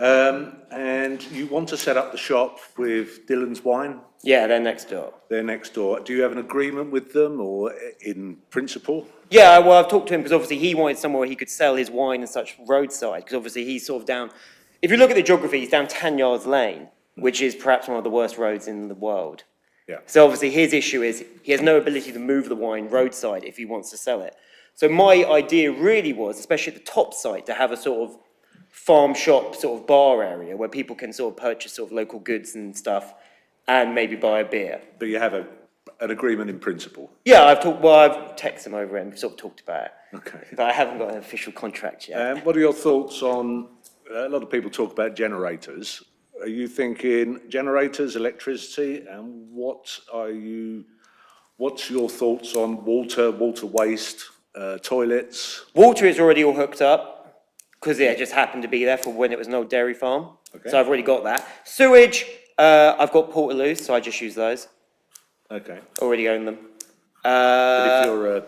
And you want to set up the shop with Dillon's Wine? Yeah, they're next door. They're next door. Do you have an agreement with them or in principle? Yeah, well, I've talked to him because obviously he wanted somewhere where he could sell his wine and such roadside, because obviously he's sort of down, if you look at the geography, he's down Tanyards Lane, which is perhaps one of the worst roads in the world. Yeah. So obviously his issue is he has no ability to move the wine roadside if he wants to sell it. So my idea really was, especially at the top site, to have a sort of farm shop sort of bar area where people can sort of purchase sort of local goods and stuff and maybe buy a beer. But you have an agreement in principle? Yeah, I've texted him over and sort of talked about it. Okay. But I haven't got an official contract yet. What are your thoughts on, a lot of people talk about generators. Are you thinking generators, electricity, and what's your thoughts on water waste, toilets? Water is already all hooked up because it just happened to be there for when it was an old dairy farm. Okay. So I've already got that. Sewage, I've got Portaloos, so I just use those. Okay. Already own them. But if you're a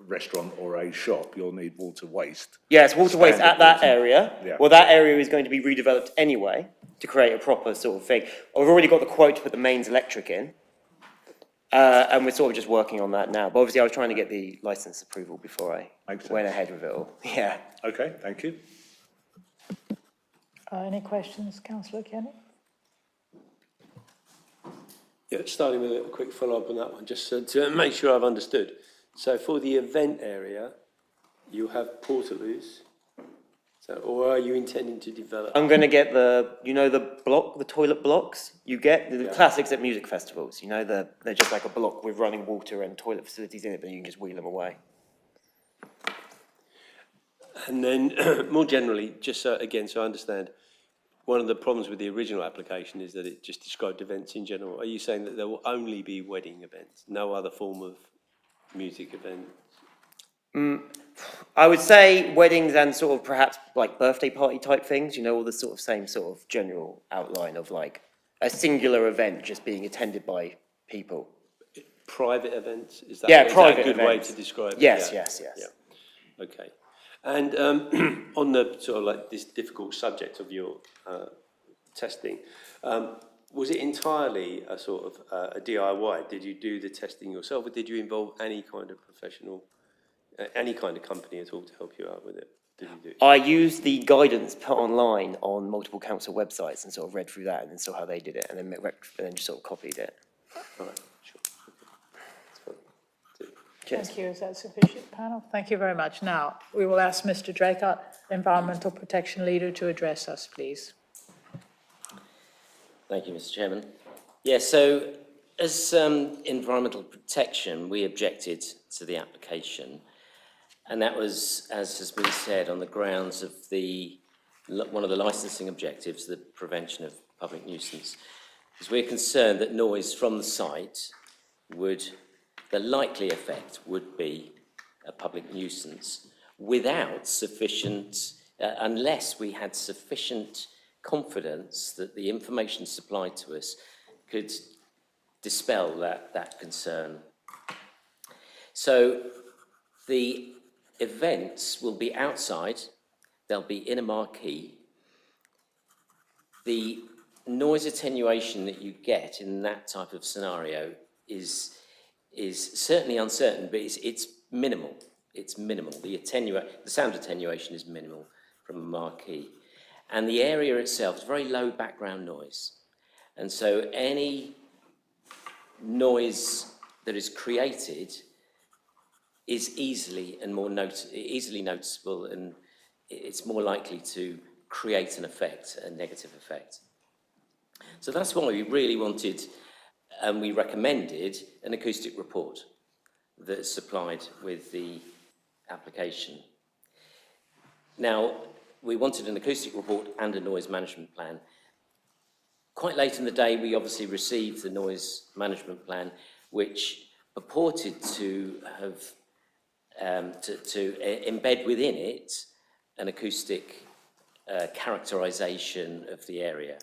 restaurant or a shop, you'll need water waste. Yes, water waste at Standard that water. area. Yeah. Well, that area is going to be redeveloped anyway to create a proper sort of thing. I've already got the quote to put the mains electric in. And we're sort of just working on that now. But obviously I was trying to get the license approval before I Makes sense. went ahead with it all. Yeah. Okay, thank you. Any questions, councillor Kenny? Yeah, starting with a quick follow-up on that one, just to make sure I've understood. So for the event area, you have Portaloos, or are you intending to develop? I'm going to get the toilet blocks you get, the classics at music festivals, they're just like a block with running water and toilet facilities in it, but you can just wheel them away. And then, more generally, just so I understand, one of the problems with the original application is that it just described events in general. Are you saying that there will only be wedding events, no other form of music event? I would say weddings and sort of perhaps like birthday party type things, all the sort of same sort of general outline of like a singular event just being attended by people. Private events? Is that Private a good events. way to describe it? Yes, Yeah. yes, yes. Yeah. Okay. And on the sort of like this difficult subject of your testing, was it entirely a sort of a DIY? Did you do the testing yourself, or did you involve any kind of professional, any kind of company at all to help you out with it? Did you do it? I used the guidance put online on multiple council websites and sort of read through that and then saw how they did it and then just sort of copied it. All right, sure. Okay. That's fine. Cheers. Thank you. Is that sufficient, panel? Thank you very much. Now, we will ask Mr. Draycott, Environmental Protection Leader, to address us, please. Thank you, Mr. Chairman. Yeah, so as environmental protection, we objected to the application. And that was, as has been said, on the grounds of one of the licensing objectives, the prevention of public nuisance. Because we're concerned that noise from the site the likely effect would be a public nuisance without sufficient, unless we had sufficient confidence that the information supplied to us could dispel that concern. So the events will be outside, they'll be in a marquee. The noise attenuation that you get in that type of scenario is certainly uncertain, but it's minimal. It's minimal. The sound attenuation is minimal from a marquee. And the area itself is very low background noise. And so any noise that is created is easily noticeable, and it's more likely to create an effect, a negative effect. So that's why we really wanted, and we recommended, an acoustic report that's supplied with the application. Now, we wanted an acoustic report and a noise management plan. Quite late in the day, we obviously received the noise management plan, which purported to have to embed within it an acoustic characterisation of the area.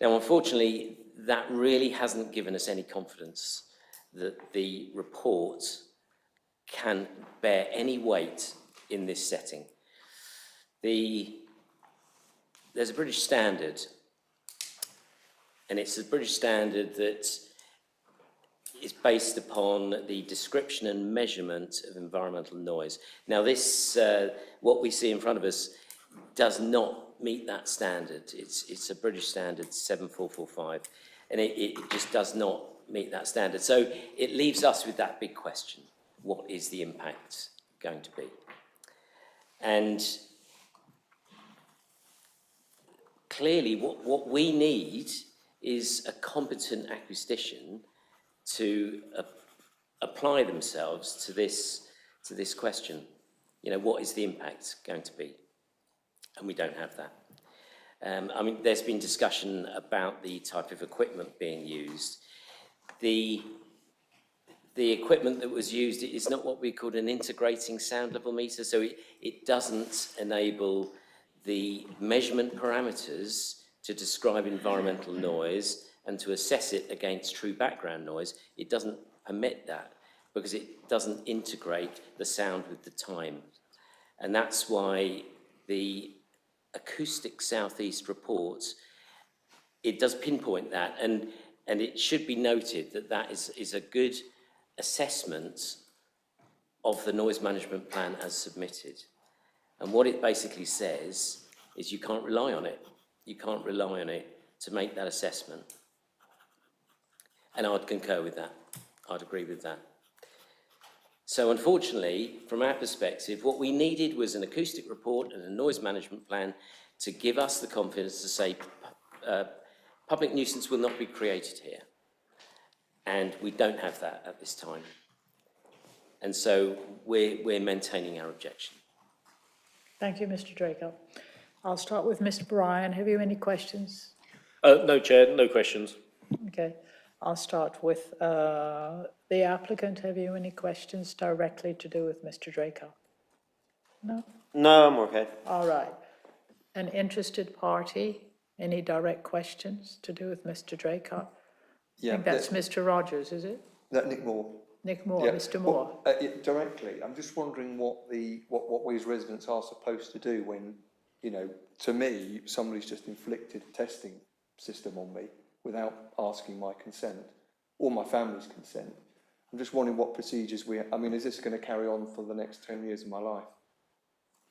Now, unfortunately, that really hasn't given us any confidence that the report can bear any weight in this setting. There's a British standard, and it's a British standard that is based upon the description and measurement of environmental noise. Now this, what we see in front of us, does not meet that standard. It's a British standard 7445, and it just does not meet that standard. So it leaves us with that big question: what is the impact going to be? And clearly what we need is a competent acoustician to apply themselves to this question. You know, what is the impact going to be? And we don't have that. I mean, there's been discussion about the type of equipment being used. The equipment that was used is not what we call an integrating sound level meter, so it doesn't enable the measurement parameters to describe environmental noise and to assess it against true background noise. It doesn't permit that because it doesn't integrate the sound with the time. And that's why the Acoustic Southeast report, it does pinpoint that, and it should be noted that that is a good assessment of the noise management plan as submitted. And what it basically says is you can't rely on it. You can't rely on it to make that assessment. And I'd concur with that. I'd agree with that. So unfortunately, from our perspective, what we needed was an acoustic report and a noise management plan to give us the confidence to say public nuisance will not be created here. And we don't have that at this time. And so we're maintaining our objection. Thank you, Mr. Draco. I'll start with Mr. Bryan. Have you any questions? No, Chair, no questions. Okay. I'll start with the applicant. Have you any questions directly to do with Mr. Draco? No? No, I'm okay. All right. An interested party, any direct questions to do with Mr. Draco? I think that's Mr. Rogers, is it? Nick Moore. Nick Moore, Yeah. Mr. Moore. Well, directly, I'm just wondering what we as residents are supposed to do when, you know, to me, somebody's just inflicted a testing system on me without asking my consent or my family's consent. I'm just wondering what procedures I mean, is this going to carry on for the next 10 years of my life?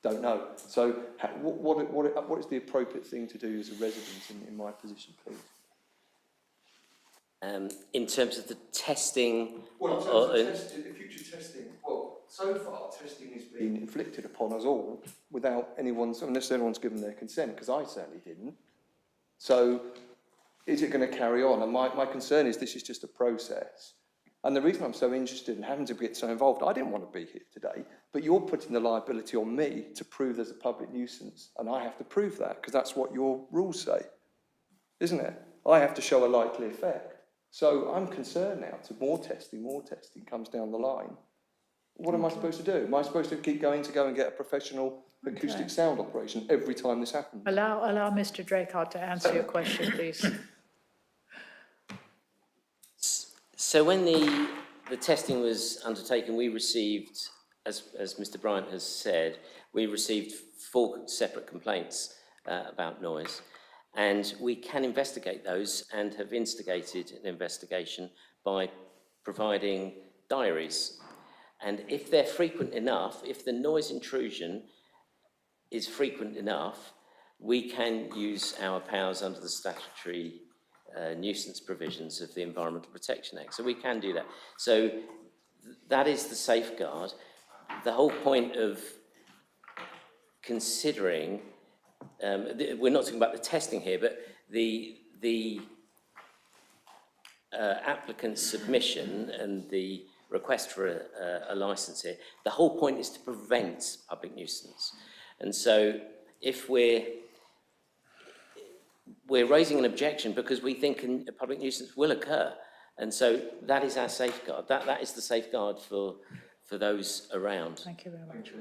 Don't know. So what is the appropriate thing to do as a resident in my position, please? In terms of the testing... Well, in terms of future testing, well, so far testing has been inflicted upon us all without unless anyone's given their consent, because I certainly didn't. So is it going to carry on? And my concern is this is just a process. And the reason I'm so interested in having to get so involved, I didn't want to be here today, but you're putting the liability on me to prove there's a public nuisance, and I have to prove that, because that's what your rules say, isn't it? I have to show a likely effect. So I'm concerned now to more testing comes down the line. What am I supposed to do? Am I supposed to keep going and get a professional acoustic sound operation every time this happens? Allow Mr. Draco to answer your question, please. So when the testing was undertaken, we received, as Mr. Bryant has said, we received 4 separate complaints about noise. And we can investigate those and have instigated an investigation by providing diaries. And if they're frequent enough, if the noise intrusion is frequent enough, we can use our powers under the statutory nuisance provisions of the Environmental Protection Act. So we can do that. So that is the safeguard. The whole point of considering, we're not talking about the testing here, but the applicant's submission and the request for a licence here. The whole point is to prevent public nuisance. And so if we're raising an objection because we think a public nuisance will occur. And so that is our safeguard. That is the safeguard for those around. Thank you very much.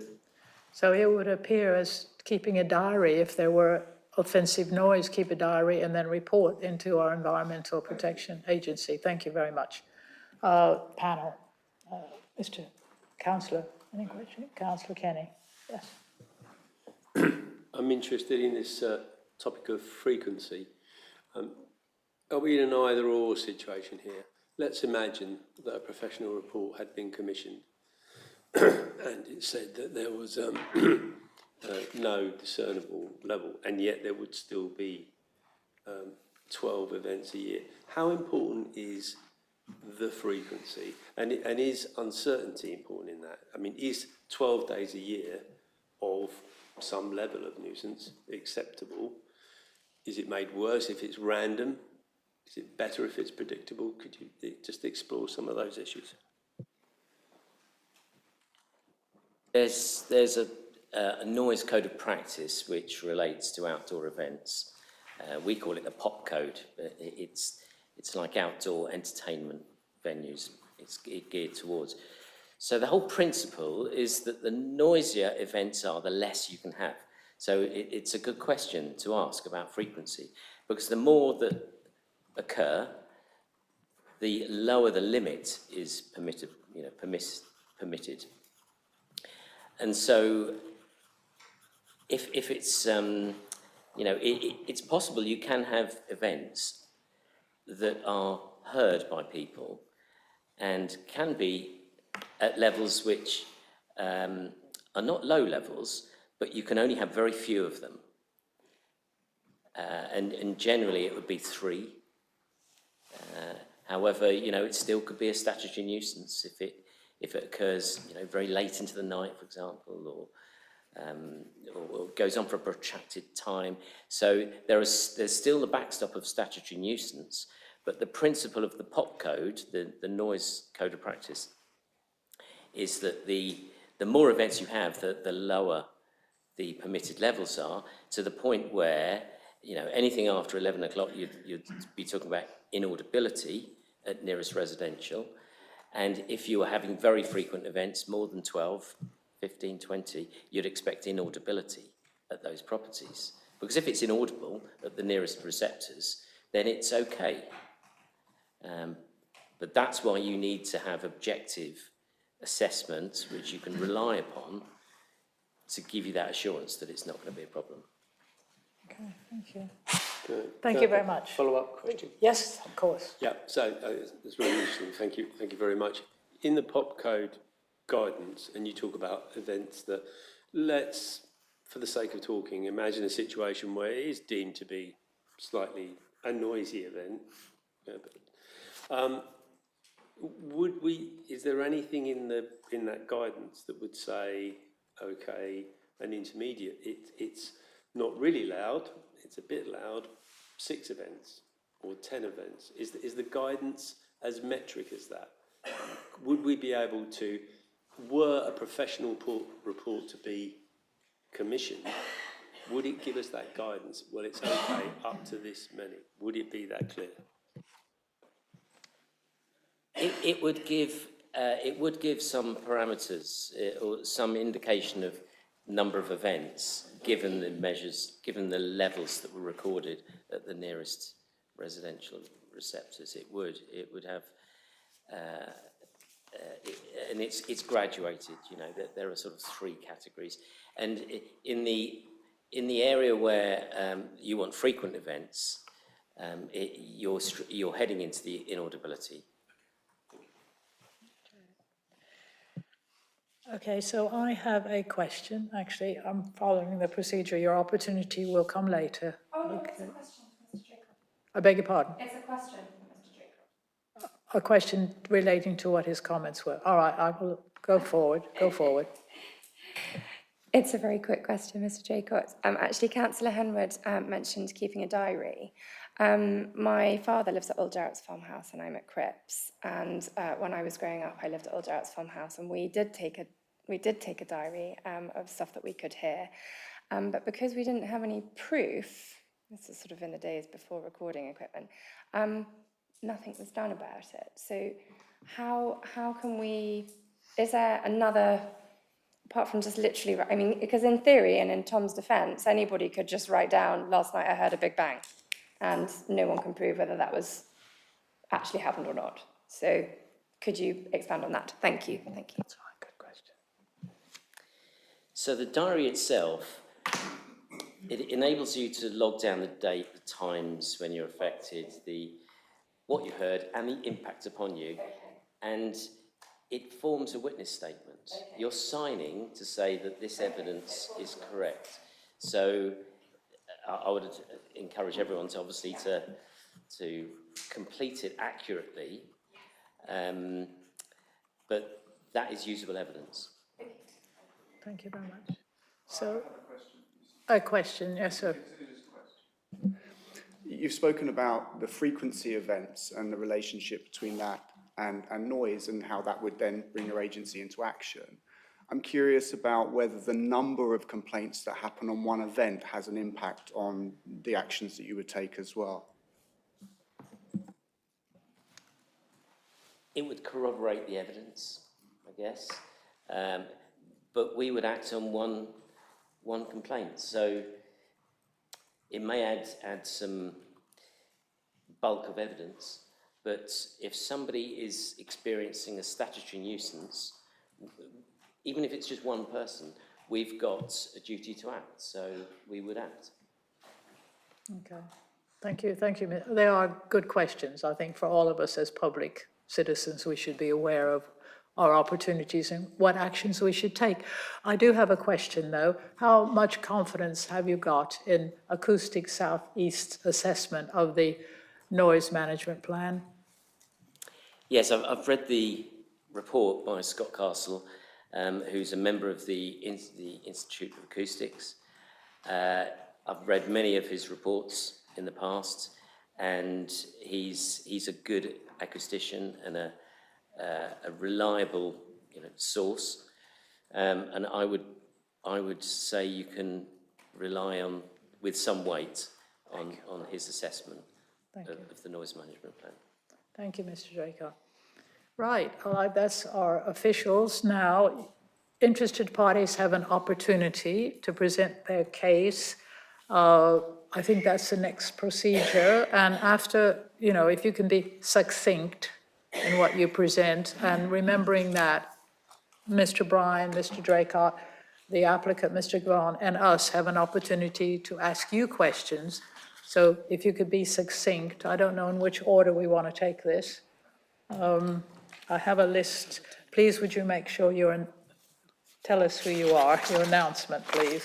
So it would appear as keeping a diary, if there were offensive noise, keep a diary and then report into our Environmental Protection Agency. Thank you very much. Panel, Mr. Councillor, any question? Councillor Kenny, yes. I'm interested in this topic of frequency. Are we in an either-or situation here? Let's imagine that a professional report had been commissioned and it said that there was no discernible level, and yet there would still be 12 events a year. How important is the frequency, and is uncertainty important in that? I mean, is 12 days a year of some level of nuisance acceptable? Is it made worse if it's random? Is it better if it's predictable? Could you just explore some of those issues? There's a noise code of practice which relates to outdoor events. We call it the POP code. It's like outdoor entertainment venues. It's geared towards. So the whole principle is that the noisier events are, the less you can have. So it's a good question to ask about frequency, because the more that occur, the lower the limit is permitted. Permitted. And so, if it's it's possible you can have events that are heard by people and can be at levels which are not low levels, but you can only have very few of them. And generally it would be 3. However, it still could be a statutory nuisance if it occurs, very late into the night, for example, or goes on for a protracted time. So there's still the backstop of statutory nuisance, but the principle of the POP code, the noise code of practice, is that the more events you have, the lower the permitted levels are, to the point where, anything after 11 o'clock, you'd be talking about inaudibility at nearest residential. And if you were having very frequent events, more than 12, 15, 20, you'd expect inaudibility at those properties. Because if it's inaudible at the nearest receptors, then it's okay. But that's why you need to have objective assessments, which you can rely upon to give you that assurance that it's not going to be a problem. Okay, thank you. Thank you very much. Follow-up question? Yes, of course. Yeah, so it's really interesting. Thank you very much. In the POP code guidance, and you talk about events that, let's, for the sake of talking, imagine a situation where it is deemed to be slightly a noisy event. Is there anything in that guidance that would say, okay, an intermediate, it's not really loud, it's a bit loud, 6 events or 10 events? Is the guidance as metric as that? Would we be able to, were a professional report to be commissioned, would it give us that guidance? Well, it's okay up to this many. Would it be that clear? It would give some parameters or some indication of number of events, given the measures, given the levels that were recorded at the nearest residential receptors. It would have, and it's graduated. There are sort of 3 categories, and in the area where you want frequent events, you're heading into the inaudibility. Okay, so I have a question. Actually, I'm following the procedure. Your opportunity will come later. Oh, no, Okay. it's a question for Mr. Jacob. I beg your pardon? It's a question for Mr. Jacob. A question relating to what his comments were. All right, I will go forward. It's a very quick question, Mr. Jacobs. Actually, Councillor Henwood mentioned keeping a diary. My father lives at Old Jarrett's farmhouse and I'm at Cripps. And when I was growing up, I lived at Old Jarrett's farmhouse and we did take a diary of stuff that we could hear. But because we didn't have any proof, this is sort of in the days before recording equipment, nothing was done about it. So how can we, is there another, apart from just literally, I mean, because in theory and in Tom's defence, anybody could just write down, last night I heard a big bang, and no one can prove whether that was actually happened or not. So could you expand on that? Thank you. Thank you. Good question. So the diary itself, it enables you to log down the date, the times when you're affected, what you heard and the impact upon you, and it forms a witness statement. You're signing to say that this evidence is correct. So I would encourage everyone to obviously to complete it accurately, but that is usable evidence. Thank you very much. So, a question, yes, sir. You've spoken about the frequency of events and the relationship between that and noise and how that would then bring your agency into action. I'm curious about whether the number of complaints that happen on one event has an impact on the actions that you would take as well. It would corroborate the evidence, I guess, but we would act on one complaint. So it may add some bulk of evidence, but if somebody is experiencing a statutory nuisance, even if it's just one person, we've got a duty to act, so we would act. Okay, thank you, thank you. They are good questions. I think for all of us as public citizens, we should be aware of our opportunities and what actions we should take. I do have a question though. How much confidence have you got in Acoustic Southeast's assessment of the noise management plan? Yes, I've read the report by Scott Castle, who's a member of the Institute of Acoustics. I've read many of his reports in the past, and he's a good acoustician and a reliable, source. And I would say you can rely on, with some weight, on his assessment of the noise management plan. Thank you, Mr. Draco. Right, well, that's our officials. Now, interested parties have an opportunity to present their case. I think that's the next procedure. And after, if you can be succinct in what you present, and remembering that Mr. Bryan, Mr. Draycott, the applicant, Mr. Gvon, and us have an opportunity to ask you questions. So if you could be succinct, I don't know in which order we want to take this. I have a list. Please, would you make sure tell us who you are, your announcement, please.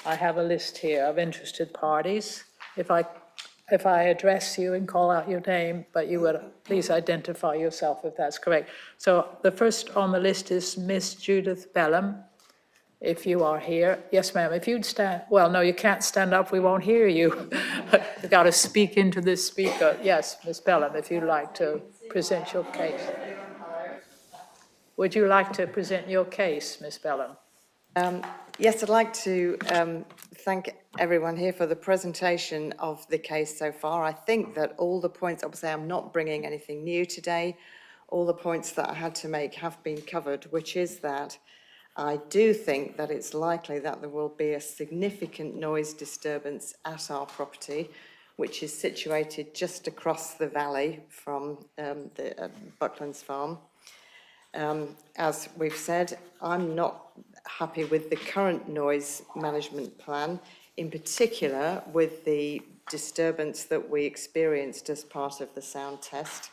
I have a list here of interested parties. If I address you and call out your name, but you would please identify yourself if that's correct. So the first on the list is Miss Judith Bellum, if you are here. Yes, ma'am, if you'd stand, well, no, you can't stand up, we won't hear you. You've got to speak into this speaker. Yes, Miss Bellum, if you'd like to present your case. Would you like to present your case, Miss Bellum? Yes, I'd like to thank everyone here for the presentation of the case so far. I think that all the points, obviously I'm not bringing anything new today, all the points that I had to make have been covered, which is that I do think that it's likely that there will be a significant noise disturbance at our property, which is situated just across the valley from the Bucklands Farm. As we've said, I'm not happy with the current noise management plan, in particular with the disturbance that we experienced as part of the sound test.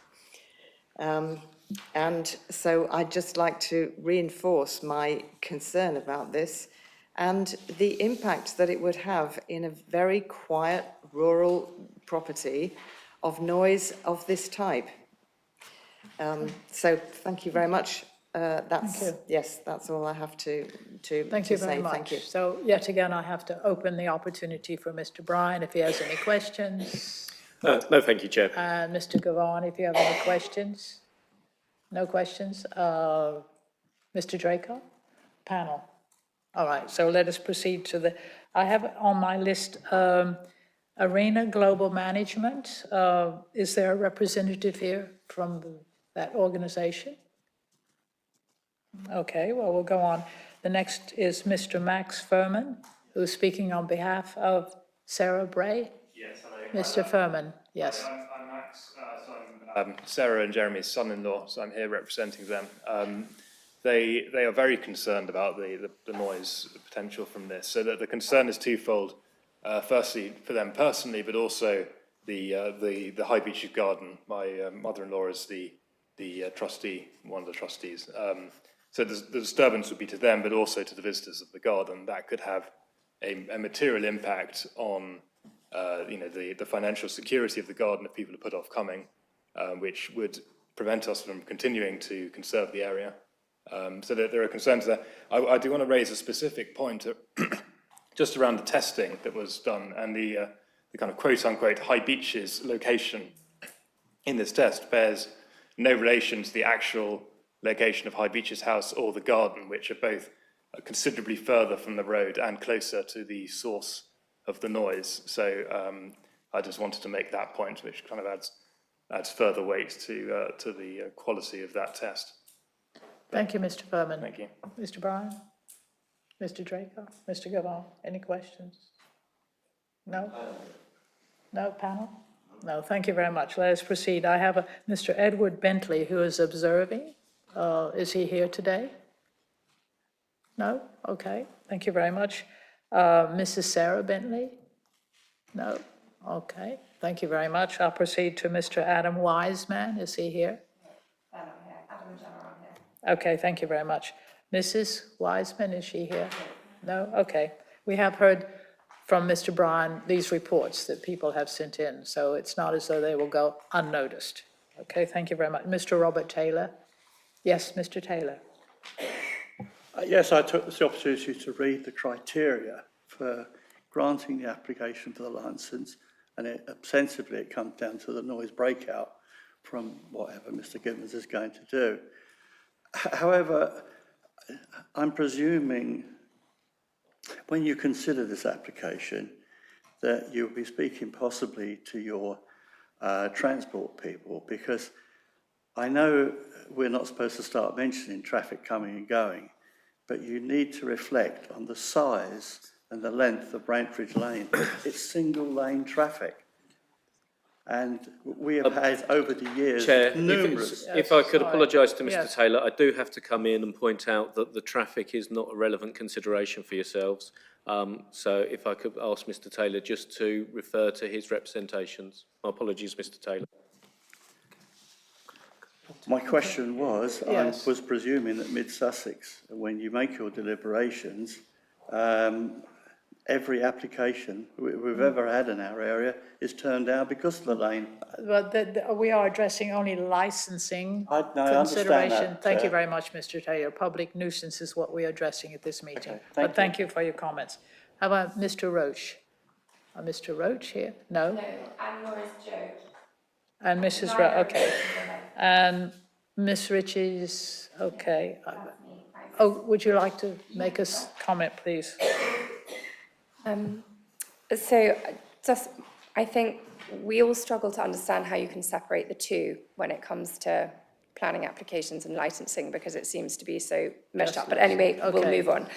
And so I'd just like to reinforce my concern about this and the impact that it would have in a very quiet rural property of noise of this type. So thank you very much That's, Thank you. yes, that's all I have to Thank you say. very Thank you. much. So yet again, I have to open the opportunity for Mr. Bryan if he has any questions. No, thank you, Chair. And Mr. Gavan, if you have any questions. No questions? Mr. Draco? Panel? All right, so let us proceed to I have on my list, Arena Global Management. Is there a representative here from that organization? Okay, well, we'll go on. The next is Mr. Max Furman, who's speaking on behalf of Sarah Bray. Yes, hello. Mr. Furman, yes. I'm Max, so I'm Sarah and Jeremy's son-in-law, so I'm here representing them. They are very concerned about the noise potential from this. So that the concern is twofold. Firstly, for them personally, but also the High Beaches Garden. My mother-in-law is the trustee, one of the trustees. So the disturbance would be to them, but also to the visitors of the garden. That could have a material impact on the financial security of the garden if people are put off coming, which would prevent us from continuing to conserve the area. So there are concerns there. I do want to raise a specific point just around the testing that was done and the kind of quote-unquote High Beaches location in this test bears no relation to the actual location of High Beaches House or the garden, which are both considerably further from the road and closer to the source of the noise. So I just wanted to make that point, which kind of adds further weight to the quality of that test. Thank you, Mr. Furman. Thank you. Mr. Bryan? Mr. Draco? Mr. Gavan? Any questions? No? No, panel? No, thank you very much. Let us proceed. I have Mr. Edward Bentley who is observing. Is he here today? No? Okay, thank you very much. Mrs. Sarah Bentley? No? Okay, thank you very much. I'll proceed to Mr. Adam Wiseman. Is he here? Okay, thank you very much. Mrs. Wiseman, is she here? No? Okay. We have heard from Mr. Bryan these reports that people have sent in, so it's not as though they will go unnoticed. Okay, thank you very much. Mr. Robert Taylor? Yes, Mr. Taylor? Yes, I took this opportunity to read the criteria for granting the application for the licence, and ostensibly it comes down to the noise breakout from whatever Mr. Gibbons is going to do. However, I'm presuming when you consider this application that you'll be speaking possibly to your transport people, because I know we're not supposed to start mentioning traffic coming and going, but you need to reflect on the size and the length of Brantford Lane. It's single lane traffic. And we have had over the years Chair, numerous. if I could apologise to Mr. Yes. Taylor, I do have to come in and point out that the traffic is not a relevant consideration for yourselves. So if I could ask Mr. Taylor just to refer to his representations. My apologies, Mr. Taylor. My question was, Yes. I was presuming that Mid-Sussex, when you make your deliberations, every application we've ever had in our area is turned down because of the lane. But we are addressing only licensing I understand consideration. that, Thank you very much, Mr. Taylor. Public nuisance is what we are addressing at this meeting. Okay, But thank you for your comments. How about Mr. Roach? Mr. Roach here? No? No, and Laura's Joe. And Mrs. Roach, okay. And Miss Ritchie's, okay. Oh, would you like to make a comment, please? I think we all struggle to understand how you can separate the two when it comes to planning applications and licensing, because it seems to be so meshed up. But anyway, we'll Okay. move on.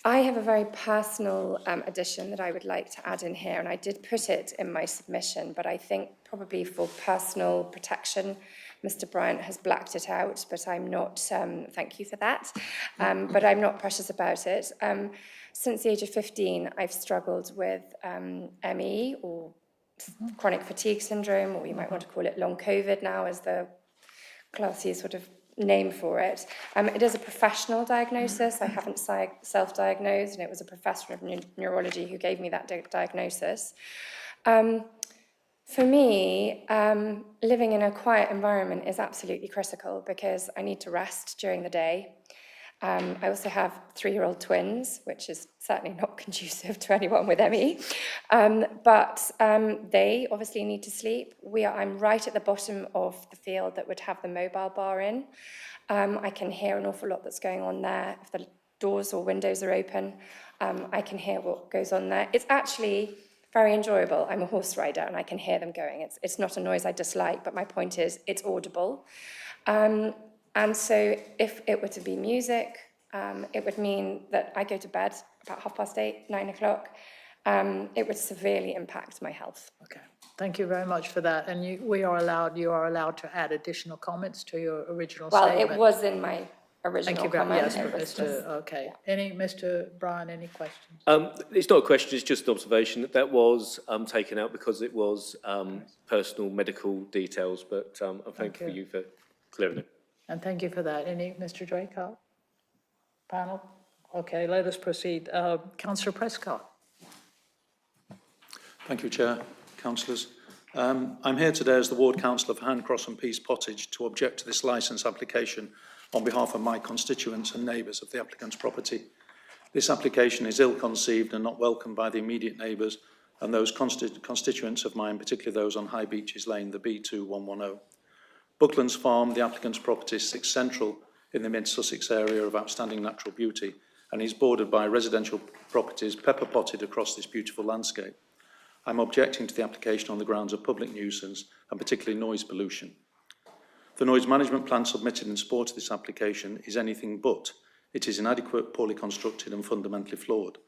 I have a very personal addition that I would like to add in here, and I did put it in my submission, but I think probably for personal protection, Mr. Bryant has blacked it out, but I'm not, thank you for that, but I'm not precious about it. Since the age of 15, I've struggled with ME, or chronic fatigue syndrome, or you might want to call it long COVID now as the classy sort of name for it. It is a professional diagnosis. I haven't self-diagnosed, and it was a professor of neurology who gave me that diagnosis. For me, living in a quiet environment is absolutely critical because I need to rest during the day. I also have 3-year-old twins, which is certainly not conducive to anyone with ME. But they obviously need to sleep. I'm right at the bottom of the field that would have the mobile bar in. I can hear an awful lot that's going on there. If the doors or windows are open, I can hear what goes on there. It's actually very enjoyable. I'm a horse rider and I can hear them going. It's not a noise I dislike, but my point is it's audible. And so if it were to be music, it would mean that I go to bed about 8:30, 9 o'clock. It would severely impact my health. Okay, thank you very much for that. And you are allowed to add additional comments to your original Well, statement. it was in my original Thank you very comment. much. Yes, It but was Mr. just- Okay, Mr. Bryan, any questions? It's not a question, it's just an observation that was taken out because it was personal medical details, but I'm thankful for you for clearing it. And thank you for that. Mr. Draycott? Panel? Okay, let us proceed. Councillor Prescott? Thank you, Chair, councillors. I'm here today as the Ward Councillor for Handcross and Peace Pottage to object to this licence application on behalf of my constituents and neighbours of the applicant's property. This application is ill-conceived and not welcomed by the immediate neighbours and those constituents of mine, particularly those on High Beaches Lane, the B2110. Bucklands Farm, the applicant's property, sits central in the mid-Sussex area of outstanding natural beauty and is bordered by residential properties pepper-potted across this beautiful landscape. I'm objecting to the application on the grounds of public nuisance and particularly noise pollution. The noise management plan submitted in support of this application is anything but. It is inadequate, poorly constructed and fundamentally flawed.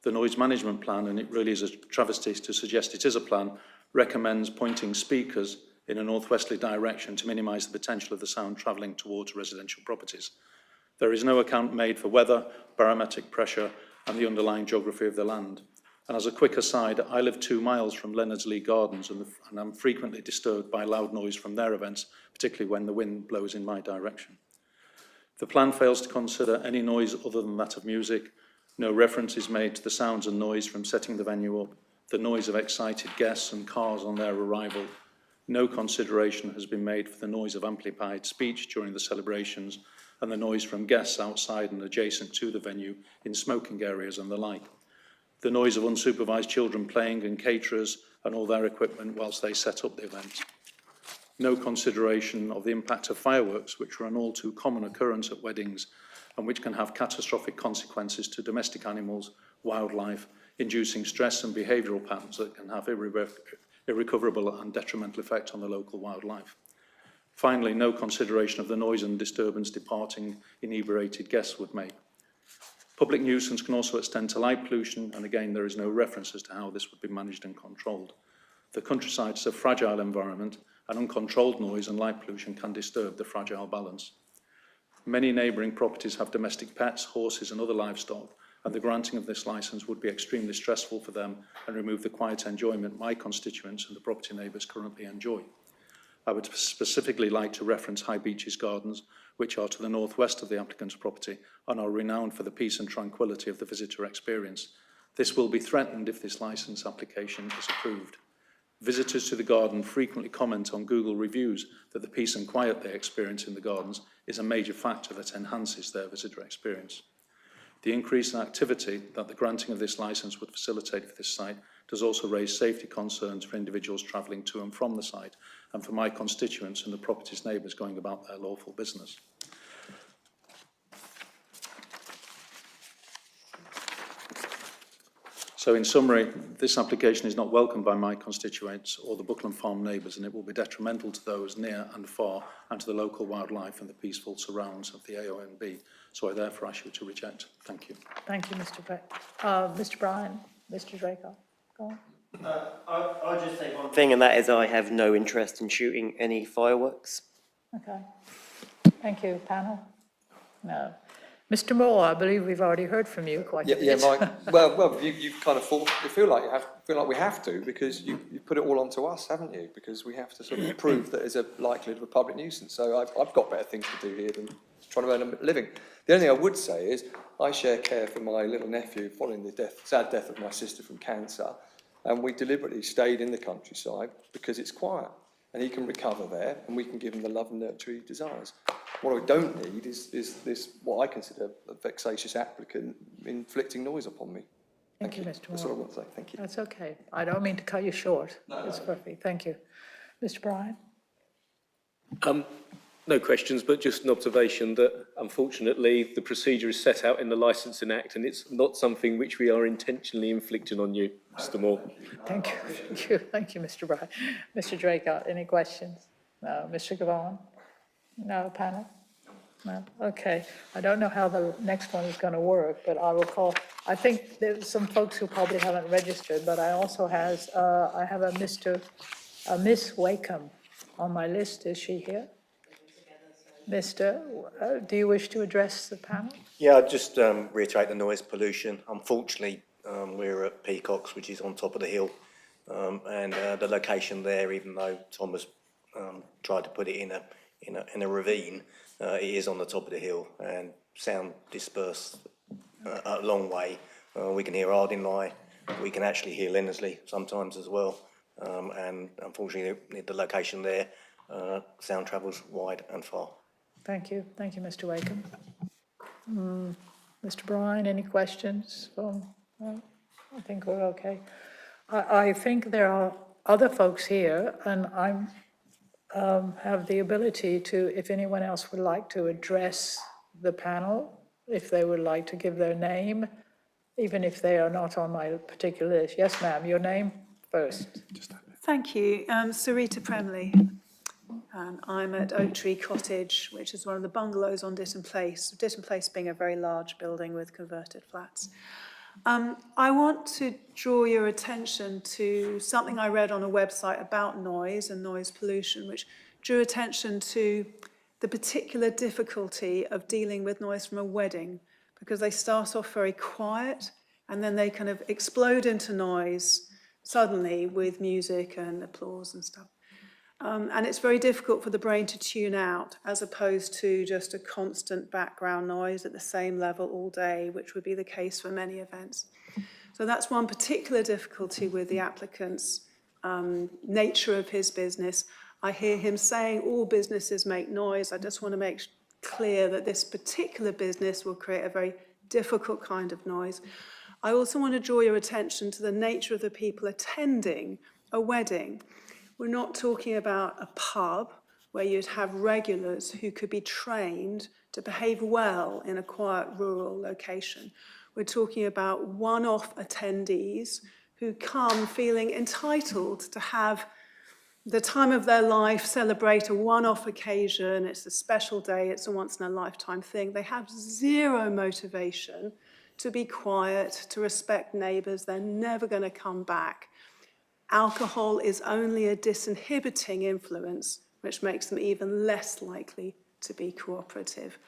The noise management plan, and it really is a travesty to suggest it is a plan, recommends pointing speakers in a northwesterly direction to minimise the potential of the sound travelling towards residential properties. There is no account made for weather, barometric pressure and the underlying geography of the land. And as a quick aside, I live 2 miles from Leonards Lee Gardens and I'm frequently disturbed by loud noise from their events, particularly when the wind blows in my direction. The plan fails to consider any noise other than that of music. No reference is made to the sounds and noise from setting the venue up, the noise of excited guests and cars on their arrival. No consideration has been made for the noise of amplified speech during the celebrations and the noise from guests outside and adjacent to the venue in smoking areas and the like. The noise of unsupervised children playing and caterers and all their equipment whilst they set up the event. No consideration of the impact of fireworks, which are an all too common occurrence at weddings and which can have catastrophic consequences to domestic animals, wildlife, inducing stress and behavioural patterns that can have irrecoverable and detrimental effect on the local wildlife. Finally, no consideration of the noise and disturbance departing inebriated guests would make. Public nuisance can also extend to light pollution, and again, there is no reference as to how this would be managed and controlled. The countryside is a fragile environment, and uncontrolled noise and light pollution can disturb the fragile balance. Many neighbouring properties have domestic pets, horses and other livestock, and the granting of this licence would be extremely stressful for them and remove the quiet enjoyment my constituents and the property neighbours currently enjoy. I would specifically like to reference High Beaches Gardens, which are to the northwest of the applicant's property and are renowned for the peace and tranquility of the visitor experience. This will be threatened if this licence application is approved. Visitors to the garden frequently comment on Google reviews that the peace and quiet they experience in the gardens is a major factor that enhances their visitor experience. The increase in activity that the granting of this licence would facilitate for this site does also raise safety concerns for individuals travelling to and from the site and for my constituents and the property's neighbours going about their lawful business. So in summary, this application is not welcomed by my constituents or the Buckland Farm neighbours, and it will be detrimental to those near and far and to the local wildlife and the peaceful surrounds of the AONB. So I therefore ask you to reject. Thank you. Thank you, Mr. Beck. Mr. Bryan, Mr. Draycott, go on. I'll just say one thing, and that is I have no interest in shooting any fireworks. Okay. Thank you, panel. No. Mr. Moore, I believe we've already heard from you quite a bit. Yeah, Mike. Well, you've kind of feel like we have to because you put it all onto us, haven't you? Because we have to sort of prove that there's a likelihood of a public nuisance. So I've got better things to do here than trying to earn a living. The only thing I would say is I share care for my little nephew following the sad death of my sister from cancer. And we deliberately stayed in the countryside because it's quiet and he can recover there and we can give him the love and nurture he desires. What I don't need is this, what I consider a vexatious applicant inflicting noise upon me. Thank you, Mr. Moore. That's all I want to say. Thank you. That's okay. I don't mean to cut you short. It's perfect. Thank you. Mr. Bryan? No questions, but just an observation that unfortunately the procedure is set out in the Licensing Act and it's not something which we are intentionally inflicting on you, Mr. Moore. Thank you. Thank you. Thank you, Mr. Bryan. Mr. Draycott, any questions? No. Mr. Gavon? No, panel? No? Okay. I don't know how the next one is going to work, but I will call. I think there's some folks who probably haven't registered, but I also I have a Miss Wakeham on my list. Is she here? Mr., do you wish to address the panel? Yeah, I'd just reiterate the noise pollution. Unfortunately, we're at Peacocks, which is on top of the hill, and the location there, even though Thomas tried to put it in a ravine, it is on the top of the hill and sound dispersed a long way. We can hear Ardingly, we can actually hear Lennersley sometimes as well, and unfortunately the location there, sound travels wide and far. Thank you. Thank you, Mr. Wakeham. Mr. Bryan, any questions? No, I think we're okay. I think there are other folks here, and I have the ability to, if anyone else would like to address the panel, if they would like to give their name, even if they are not on my particular list. Yes, ma'am, your name first. Thank you. Sarita Premley. And I'm at Oak Tree Cottage, which is one of the bungalows on Ditton Place. Ditton Place being a very large building with converted flats. I want to draw your attention to something I read on a website about noise and noise pollution, which drew attention to the particular difficulty of dealing with noise from a wedding, because they start off very quiet and then they kind of explode into noise suddenly with music and applause and stuff. And it's very difficult for the brain to tune out, as opposed to just a constant background noise at the same level all day, which would be the case for many events. So that's one particular difficulty with the applicant's nature of his business. I hear him saying all businesses make noise. I just want to make clear that this particular business will create a very difficult kind of noise. I also want to draw your attention to the nature of the people attending a wedding. We're not talking about a pub where you'd have regulars who could be trained to behave well in a quiet rural location. We're talking about one-off attendees who come feeling entitled to have the time of their life, celebrate a one-off occasion. It's a special day, it's a once-in-a-lifetime thing. They have zero motivation to be quiet, to respect neighbours. They're never going to come back. Alcohol is only a disinhibiting influence, which makes them even less likely to be cooperative.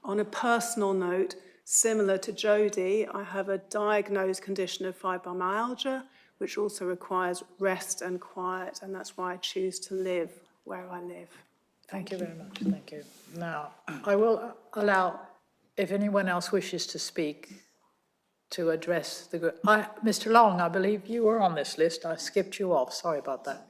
On a personal note, similar to Jodie, I have a diagnosed condition of fibromyalgia, which also requires rest and quiet, and that's why I choose to live where I live. Thank you very much. Thank you. Now, I will allow, if anyone else wishes to speak, to address the group. Mr. Long, I believe you were on this list. I skipped you off. Sorry about that.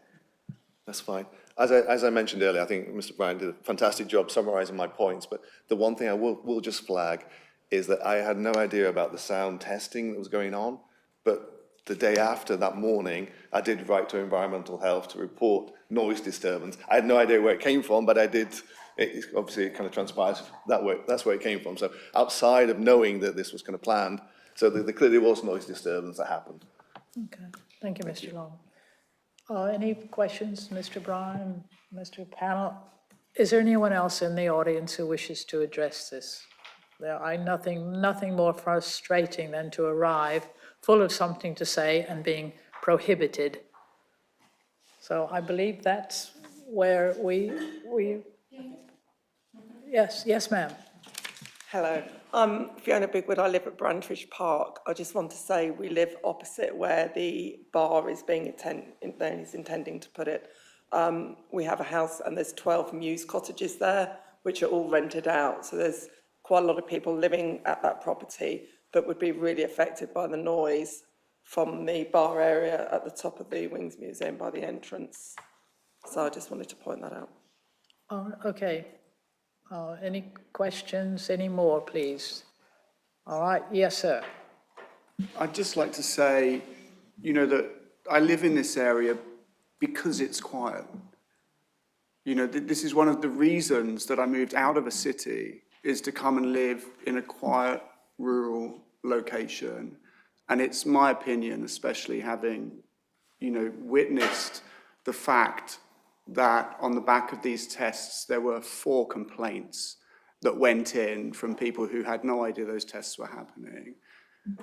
That's fine. As I mentioned earlier, I think Mr. Bryan did a fantastic job summarising my points, but the one thing I will just flag is that I had no idea about the sound testing that was going on, but the day after that morning, I did write to Environmental Health to report noise disturbance. I had no idea where it came from, but I did. Obviously, it kind of transpires that way. That's where it came from. So outside of knowing that this was kind of planned, so there clearly was noise disturbance that happened. Okay. Thank you, Mr. Long. Any questions, Mr. Bryan, Mr. Panel? Is there anyone else in the audience who wishes to address this? There are nothing more frustrating than to arrive full of something to say and being prohibited. So I believe that's where we yes, ma'am. Hello, I'm Fiona Bigwood. I live at Brandridge Park. I just want to say we live opposite where the bar is intending to put it. We have a house and there's 12 Mews cottages there, which are all rented out. So there's quite a lot of people living at that property that would be really affected by the noise. from the bar area at the top of the Wings Museum by the entrance. So I just wanted to point that out. Oh, okay. Any questions, any more, please? All right, yes, sir. I'd just like to say, that I live in this area because it's quiet. This is one of the reasons that I moved out of a city, is to come and live in a quiet, rural location. And it's my opinion, especially having, witnessed the fact that on the back of these tests, there were 4 complaints that went in from people who had no idea those tests were happening.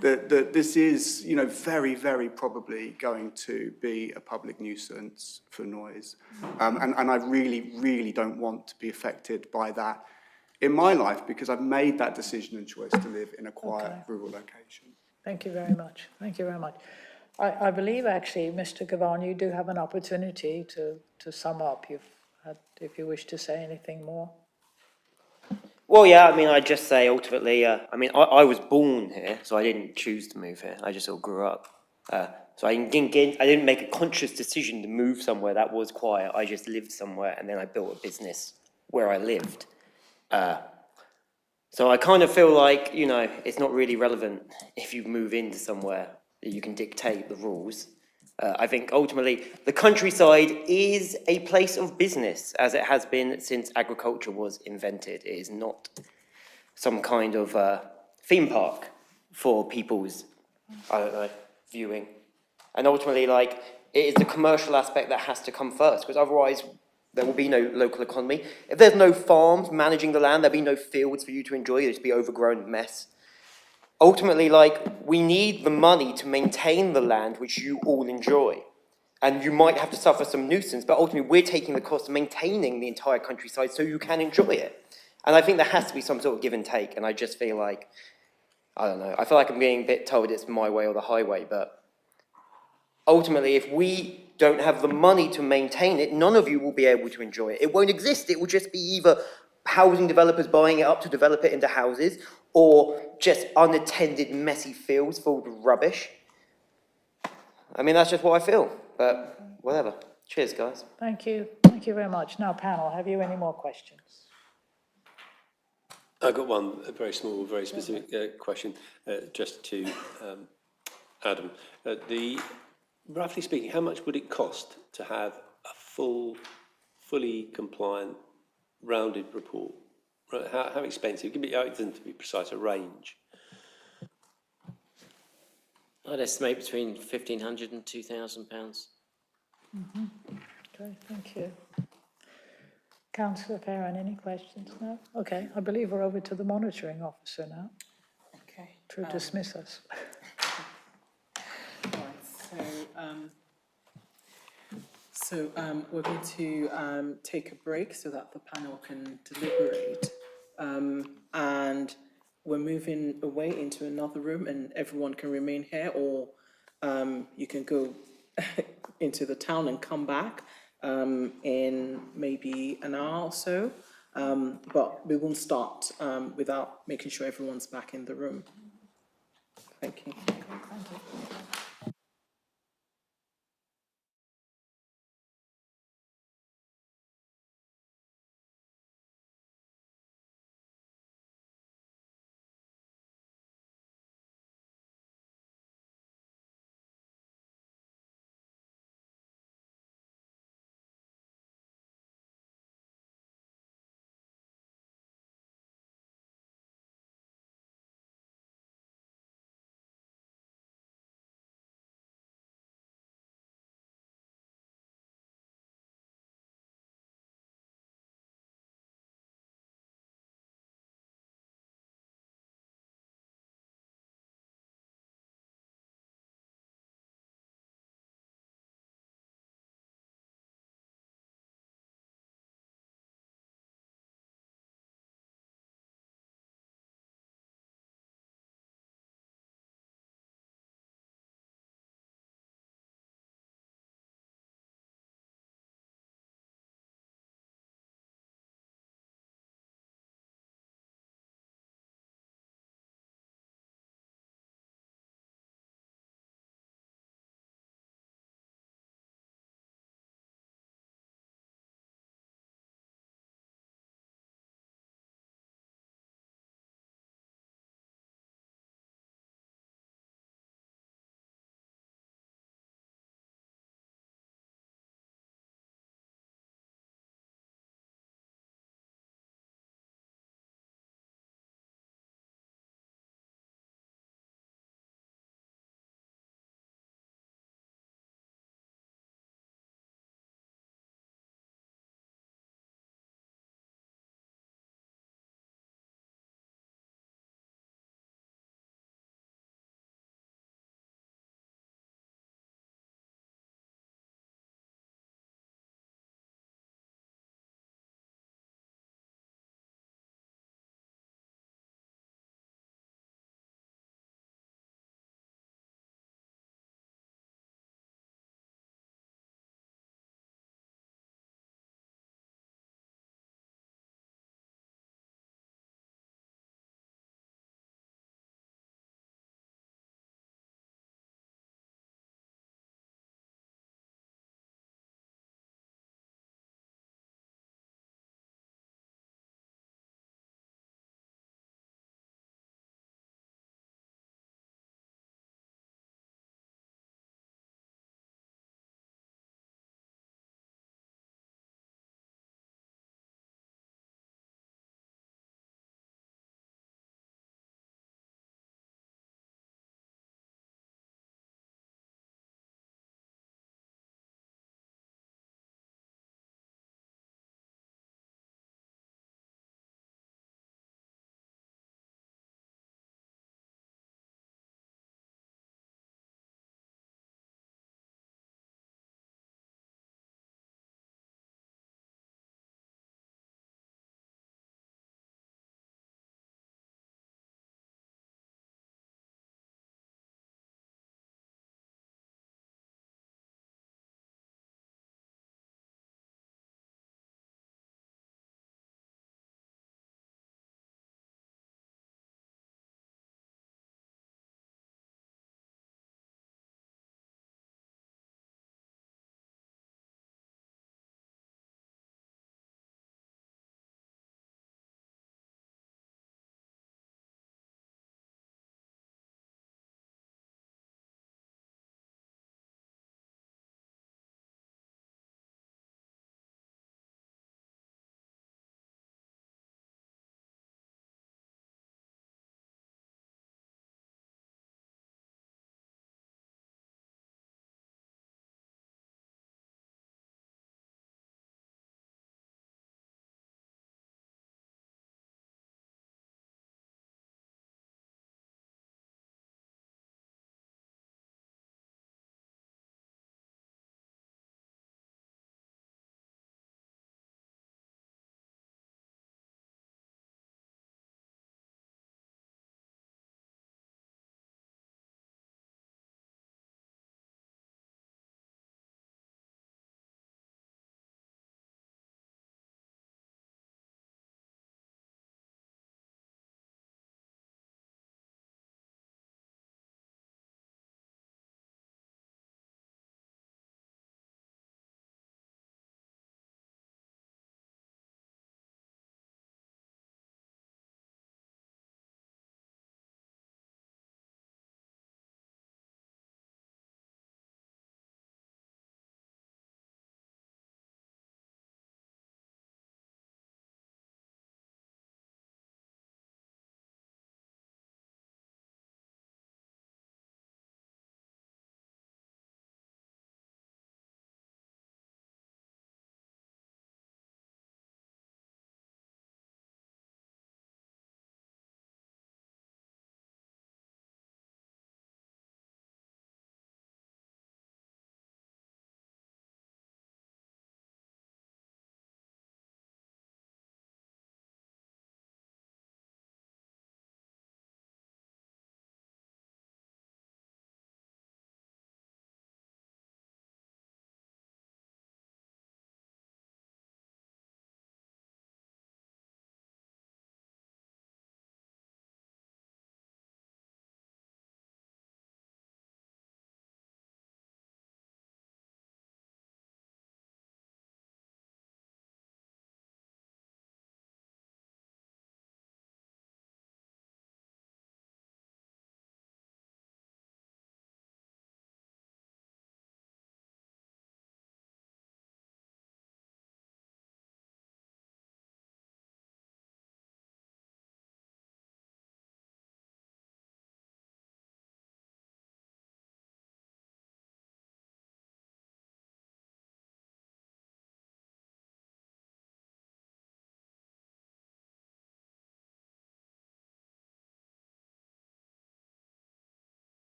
That this is, very, very probably going to be a public nuisance for noise. And I really, really don't want to be affected by that in my life, because I've made that decision and choice to live in a quiet, rural location. Thank you very much. Thank you very much. I believe, actually, Mr. Gavan, you do have an opportunity to sum up, if you wish to say anything more. Well, yeah, I'd just say ultimately, I was born here, so I didn't choose to move here. I just sort of grew up. So I didn't make a conscious decision to move somewhere that was quiet. I just lived somewhere, and then I built a business where I lived. So I kind of feel like, it's not really relevant if you move into somewhere that you can dictate the rules. I think ultimately the countryside is a place of business, as it has been since agriculture was invented. It is not some kind of theme park for people's, viewing. And ultimately, it is the commercial aspect that has to come first, because otherwise there will be no local economy. If there's no farms managing the land, there'll be no fields for you to enjoy. It'll just be overgrown mess. Ultimately, we need the money to maintain the land which you all enjoy. And you might have to suffer some nuisance, but ultimately we're taking the cost of maintaining the entire countryside so you can enjoy it. And I think there has to be some sort of give and take, and I just feel like, I don't know, I feel like I'm being a bit told it's my way or the highway, but ultimately if we don't have the money to maintain it, none of you will be able to enjoy it. It won't exist. It will just be either housing developers buying it up to develop it into houses, or just unattended, messy fields full of rubbish. That's just what I feel, but whatever. Cheers, guys. Thank you. Thank you very much. Now, panel, have you any more questions? I've got one, a very small, very specific question, just to Adam. Roughly speaking, how much would it cost to have a fully compliant, rounded report? How expensive? It doesn't have to be precise, a range. I'd estimate between £1,500 and £2,000. Okay, thank you. Councillor Farron, any questions? No? Okay, I believe we're over to the monitoring officer now Okay. to dismiss us. So we're going to take a break so that the panel can deliberate. And we're moving away into another room and everyone can remain here, or you can go into the town and come back in maybe an hour or so. But we won't start without making sure everyone's back in the room. Thank you. Thank you.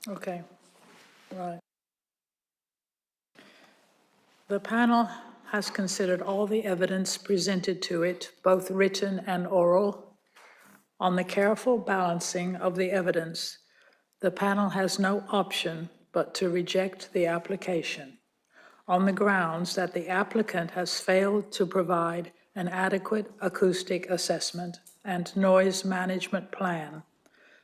Okay, right. The panel has considered all the evidence presented to it, both written and oral. On the careful balancing of the evidence, the panel has no option but to reject the application on the grounds that the applicant has failed to provide an adequate acoustic assessment and noise management plan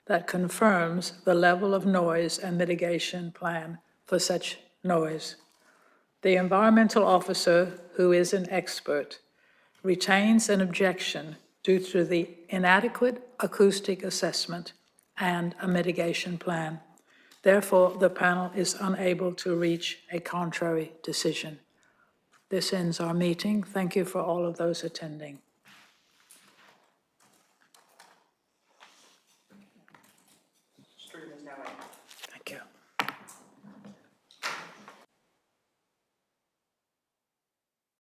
that confirms the level of noise and mitigation plan for such noise. The environmental officer, who is an expert, retains an objection due to the inadequate acoustic assessment and a mitigation plan. Therefore, the panel is unable to reach a contrary decision. This ends our meeting. Thank you for all of those attending. Stream is now in.